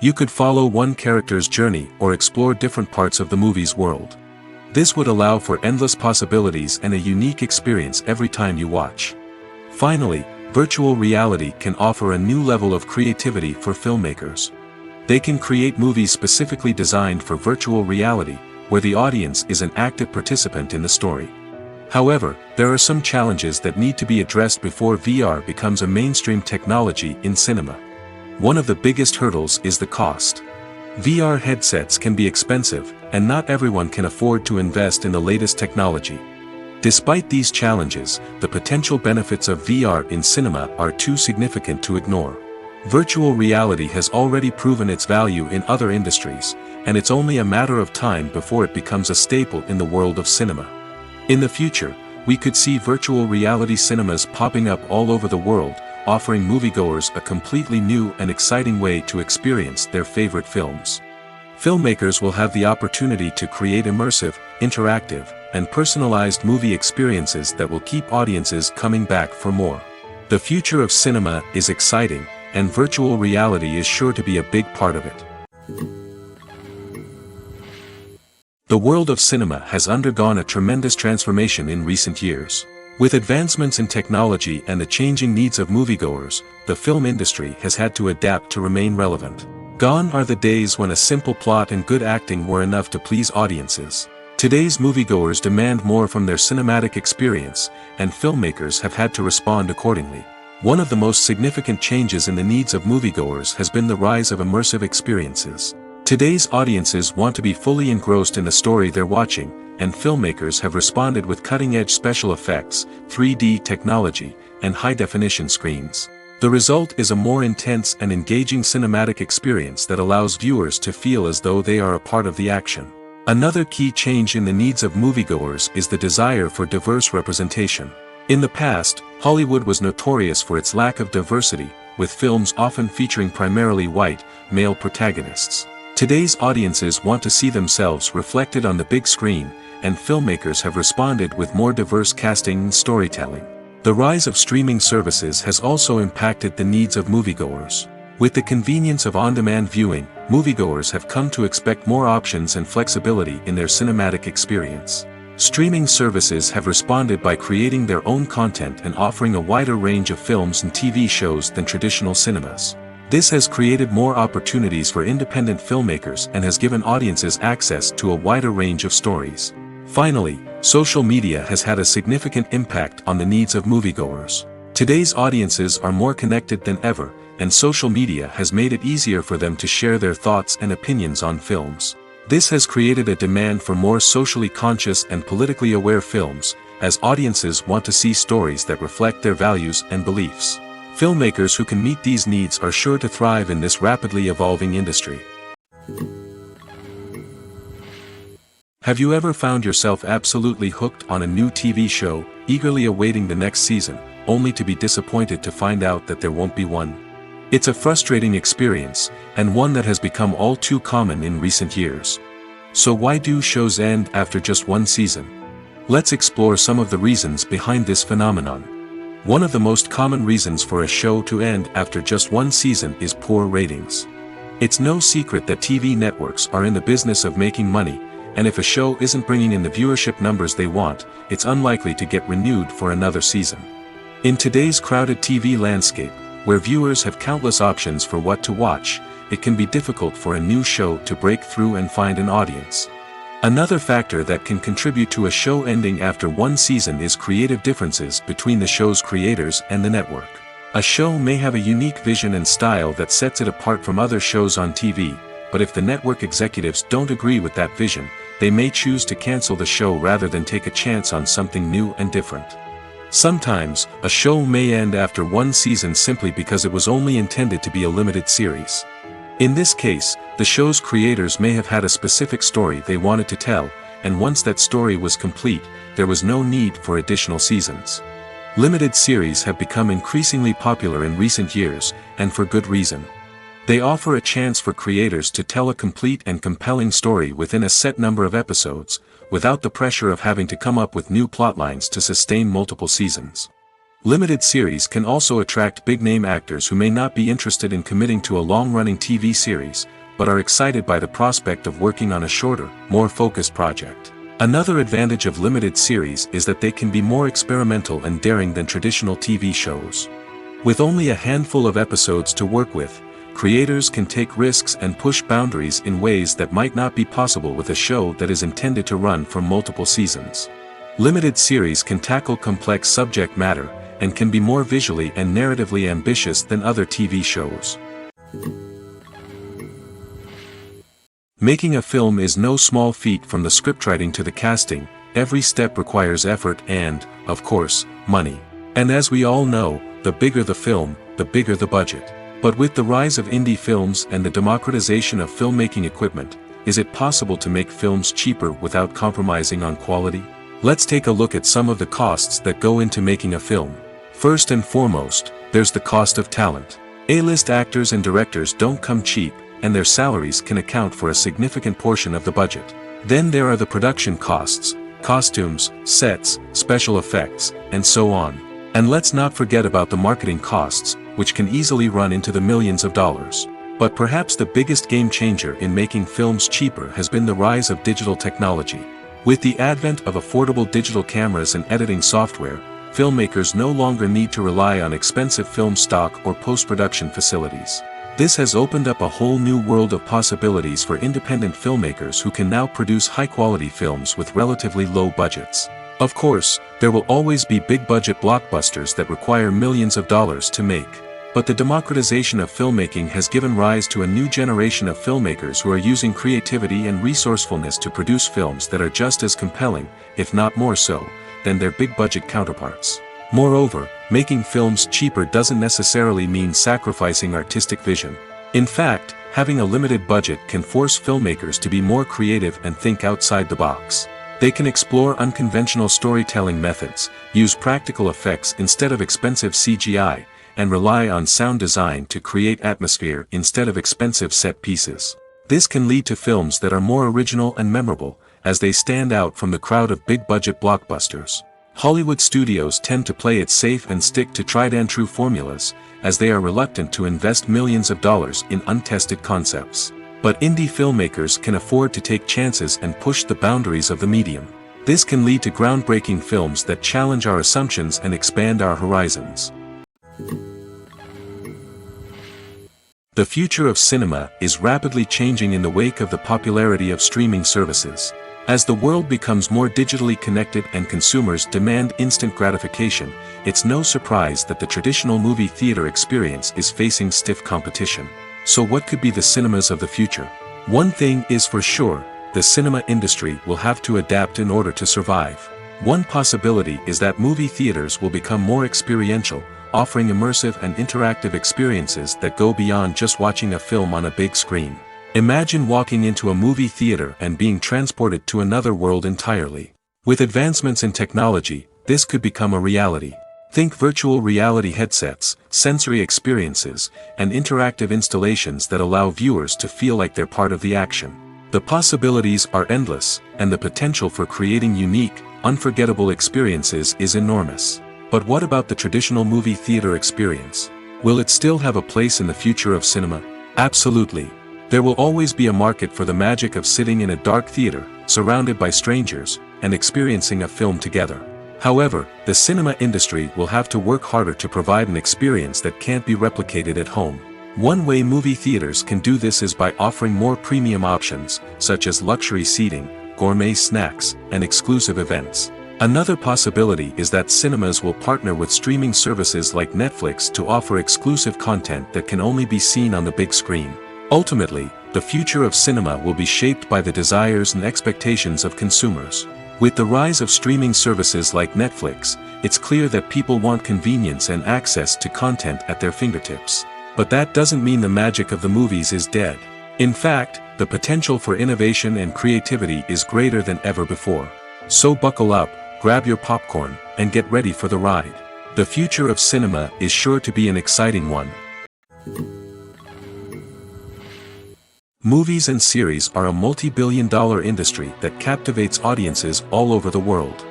You could follow one character's journey or explore different parts of the movie's world. This would allow for endless possibilities and a unique experience every time you watch. Finally, virtual reality can offer a new level of creativity for filmmakers. They can create movies specifically designed for virtual reality, where the audience is an active participant in the story. However, there are some challenges that need to be addressed before VR becomes a mainstream technology in cinema. One of the biggest hurdles is the cost. VR headsets can be expensive, and not everyone can afford to invest in the latest technology. Despite these challenges, the potential benefits of VR in cinema are too significant to ignore. Virtual reality has already proven its value in other industries, and it's only a matter of time before it becomes a staple in the world of cinema. In the future, we could see virtual reality cinemas popping up all over the world, offering moviegoers a completely new and exciting way to experience their favorite films. Filmmakers will have the opportunity to create immersive, interactive, and personalized movie experiences that will keep audiences coming back for more. The future of cinema is exciting, and virtual reality is sure to be a big part of it. The world of cinema has undergone a tremendous transformation in recent years. With advancements in technology and the changing needs of moviegoers, the film industry has had to adapt to remain relevant. Gone are the days when a simple plot and good acting were enough to please audiences. Today's moviegoers demand more from their cinematic experience, and filmmakers have had to respond accordingly. One of the most significant changes in the needs of moviegoers has been the rise of immersive experiences. Today's audiences want to be fully engrossed in the story they're watching, and filmmakers have responded with cutting-edge special effects, 3D technology, and high-definition screens. The result is a more intense and engaging cinematic experience that allows viewers to feel as though they are a part of the action. Another key change in the needs of moviegoers is the desire for diverse representation. In the past, Hollywood was notorious for its lack of diversity, with films often featuring primarily white, male protagonists. Today's audiences want to see themselves reflected on the big screen, and filmmakers have responded with more diverse casting and storytelling. The rise of streaming services has also impacted the needs of moviegoers. With the convenience of on-demand viewing, moviegoers have come to expect more options and flexibility in their cinematic experience. Streaming services have responded by creating their own content and offering a wider range of films and TV shows than traditional cinemas. This has created more opportunities for independent filmmakers and has given audiences access to a wider range of stories. Finally, social media has had a significant impact on the needs of moviegoers. Today's audiences are more connected than ever, and social media has made it easier for them to share their thoughts and opinions on films. This has created a demand for more socially conscious and politically aware films, as audiences want to see stories that reflect their values and beliefs. Filmmakers who can meet these needs are sure to thrive in this rapidly evolving industry. Have you ever found yourself absolutely hooked on a new TV show, eagerly awaiting the next season, only to be disappointed to find out that there won't be one? It's a frustrating experience, and one that has become all too common in recent years. So why do shows end after just one season? Let's explore some of the reasons behind this phenomenon. One of the most common reasons for a show to end after just one season is poor ratings. It's no secret that TV networks are in the business of making money, and if a show isn't bringing in the viewership numbers they want, it's unlikely to get renewed for another season. In today's crowded TV landscape, where viewers have countless options for what to watch, it can be difficult for a new show to break through and find an audience. Another factor that can contribute to a show ending after one season is creative differences between the show's creators and the network. A show may have a unique vision and style that sets it apart from other shows on TV, but if the network executives don't agree with that vision, they may choose to cancel the show rather than take a chance on something new and different. Sometimes, a show may end after one season simply because it was only intended to be a limited series. In this case, the show's creators may have had a specific story they wanted to tell, and once that story was complete, there was no need for additional seasons. Limited series have become increasingly popular in recent years, and for good reason. They offer a chance for creators to tell a complete and compelling story within a set number of episodes, without the pressure of having to come up with new plotlines to sustain multiple seasons. Limited series can also attract big-name actors who may not be interested in committing to a long-running TV series, but are excited by the prospect of working on a shorter, more focused project. Another advantage of limited series is that they can be more experimental and daring than traditional TV shows. With only a handful of episodes to work with, creators can take risks and push boundaries in ways that might not be possible with a show that is intended to run for multiple seasons. Limited series can tackle complex subject matter, and can be more visually and narratively ambitious than other TV shows. Making a film is no small feat. From the scriptwriting to the casting, every step requires effort and, of course, money. And as we all know, the bigger the film, the bigger the budget. But with the rise of indie films and the democratization of filmmaking equipment, is it possible to make films cheaper without compromising on quality? Let's take a look at some of the costs that go into making a film. First and foremost, there's the cost of talent. A-list actors and directors don't come cheap, and their salaries can account for a significant portion of the budget. Then there are the production costs, costumes, sets, special effects, and so on. And let's not forget about the marketing costs, which can easily run into the millions of dollars. But perhaps the biggest game changer in making films cheaper has been the rise of digital technology. With the advent of affordable digital cameras and editing software, filmmakers no longer need to rely on expensive film stock or post-production facilities. This has opened up a whole new world of possibilities for independent filmmakers who can now produce high-quality films with relatively low budgets. Of course, there will always be big-budget blockbusters that require millions of dollars to make. But the democratization of filmmaking has given rise to a new generation of filmmakers who are using creativity and resourcefulness to produce films that are just as compelling, if not more so, than their big-budget counterparts. Moreover, making films cheaper doesn't necessarily mean sacrificing artistic vision. In fact, having a limited budget can force filmmakers to be more creative and think outside the box. They can explore unconventional storytelling methods, use practical effects instead of expensive CGI, and rely on sound design to create atmosphere instead of expensive set pieces. This can lead to films that are more original and memorable, as they stand out from the crowd of big-budget blockbusters. Hollywood studios tend to play it safe and stick to tried-and-true formulas, as they are reluctant to invest millions of dollars in untested concepts. But indie filmmakers can afford to take chances and push the boundaries of the medium. This can lead to groundbreaking films that challenge our assumptions and expand our horizons. The future of cinema is rapidly changing in the wake of the popularity of streaming services. As the world becomes more digitally connected and consumers demand instant gratification, it's no surprise that the traditional movie theater experience is facing stiff competition. So what could be the cinemas of the future? One thing is for sure, the cinema industry will have to adapt in order to survive. One possibility is that movie theaters will become more experiential, offering immersive and interactive experiences that go beyond just watching a film on a big screen. Imagine walking into a movie theater and being transported to another world entirely. With advancements in technology, this could become a reality. Think virtual reality headsets, sensory experiences, and interactive installations that allow viewers to feel like they're part of the action. The possibilities are endless, and the potential for creating unique, unforgettable experiences is enormous. But what about the traditional movie theater experience? Will it still have a place in the future of cinema? Absolutely. There will always be a market for the magic of sitting in a dark theater, surrounded by strangers, and experiencing a film together. However, the cinema industry will have to work harder to provide an experience that can't be replicated at home. One way movie theaters can do this is by offering more premium options, such as luxury seating, gourmet snacks, and exclusive events. Another possibility is that cinemas will partner with streaming services like Netflix to offer exclusive content that can only be seen on the big screen. Ultimately, the future of cinema will be shaped by the desires and expectations of consumers. With the rise of streaming services like Netflix, it's clear that people want convenience and access to content at their fingertips. But that doesn't mean the magic of the movies is dead. In fact, the potential for innovation and creativity is greater than ever before. So buckle up, grab your popcorn, and get ready for the ride. The future of cinema is sure to be an exciting one. Movies and series are a multi-billion-dollar industry that captivates audiences all over the world.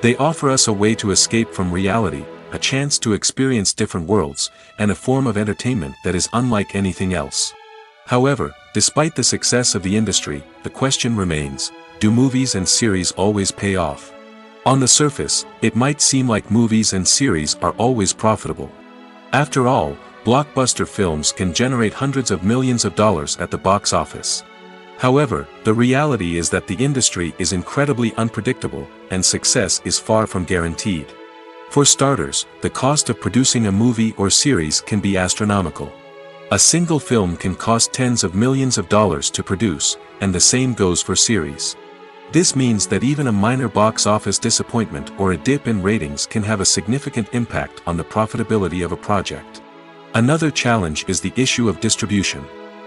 They offer us a way to escape from reality, a chance to experience different worlds, and a form of entertainment that is unlike anything else. However, despite the success of the industry, the question remains, do movies and series always pay off? On the surface, it might seem like movies and series are always profitable. After all, blockbuster films can generate hundreds of millions of dollars at the box office. However, the reality is that the industry is incredibly unpredictable, and success is far from guaranteed. For starters, the cost of producing a movie or series can be astronomical. A single film can cost tens of millions of dollars to produce, and the same goes for series. This means that even a minor box office disappointment or a dip in ratings can have a significant impact on the profitability of a project. Another challenge is the issue of distribution.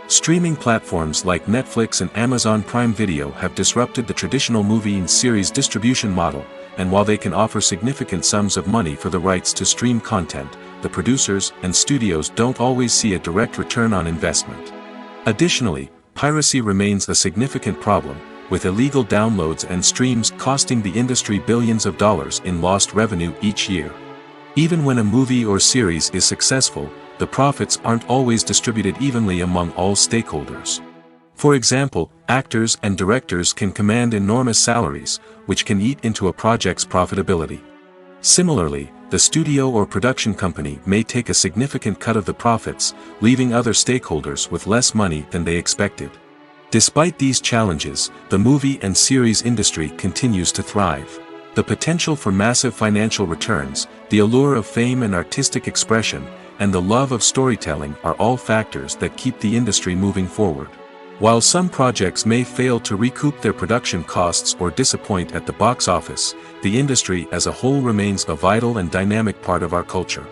Streaming platforms like Netflix and Amazon Prime Video have disrupted the traditional movie and series distribution model, and while they can offer significant sums of money for the rights to stream content, the producers and studios don't always see a direct return on investment. Additionally, piracy remains a significant problem, with illegal downloads and streams costing the industry billions of dollars in lost revenue each year. Even when a movie or series is successful, the profits aren't always distributed evenly among all stakeholders. For example, actors and directors can command enormous salaries, which can eat into a project's profitability. Similarly, the studio or production company may take a significant cut of the profits, leaving other stakeholders with less money than they expected. Despite these challenges, the movie and series industry continues to thrive. The potential for massive financial returns, the allure of fame and artistic expression, and the love of storytelling are all factors that keep the industry moving forward. While some projects may fail to recoup their production costs or disappoint at the box office, the industry as a whole remains a vital and dynamic part of our culture.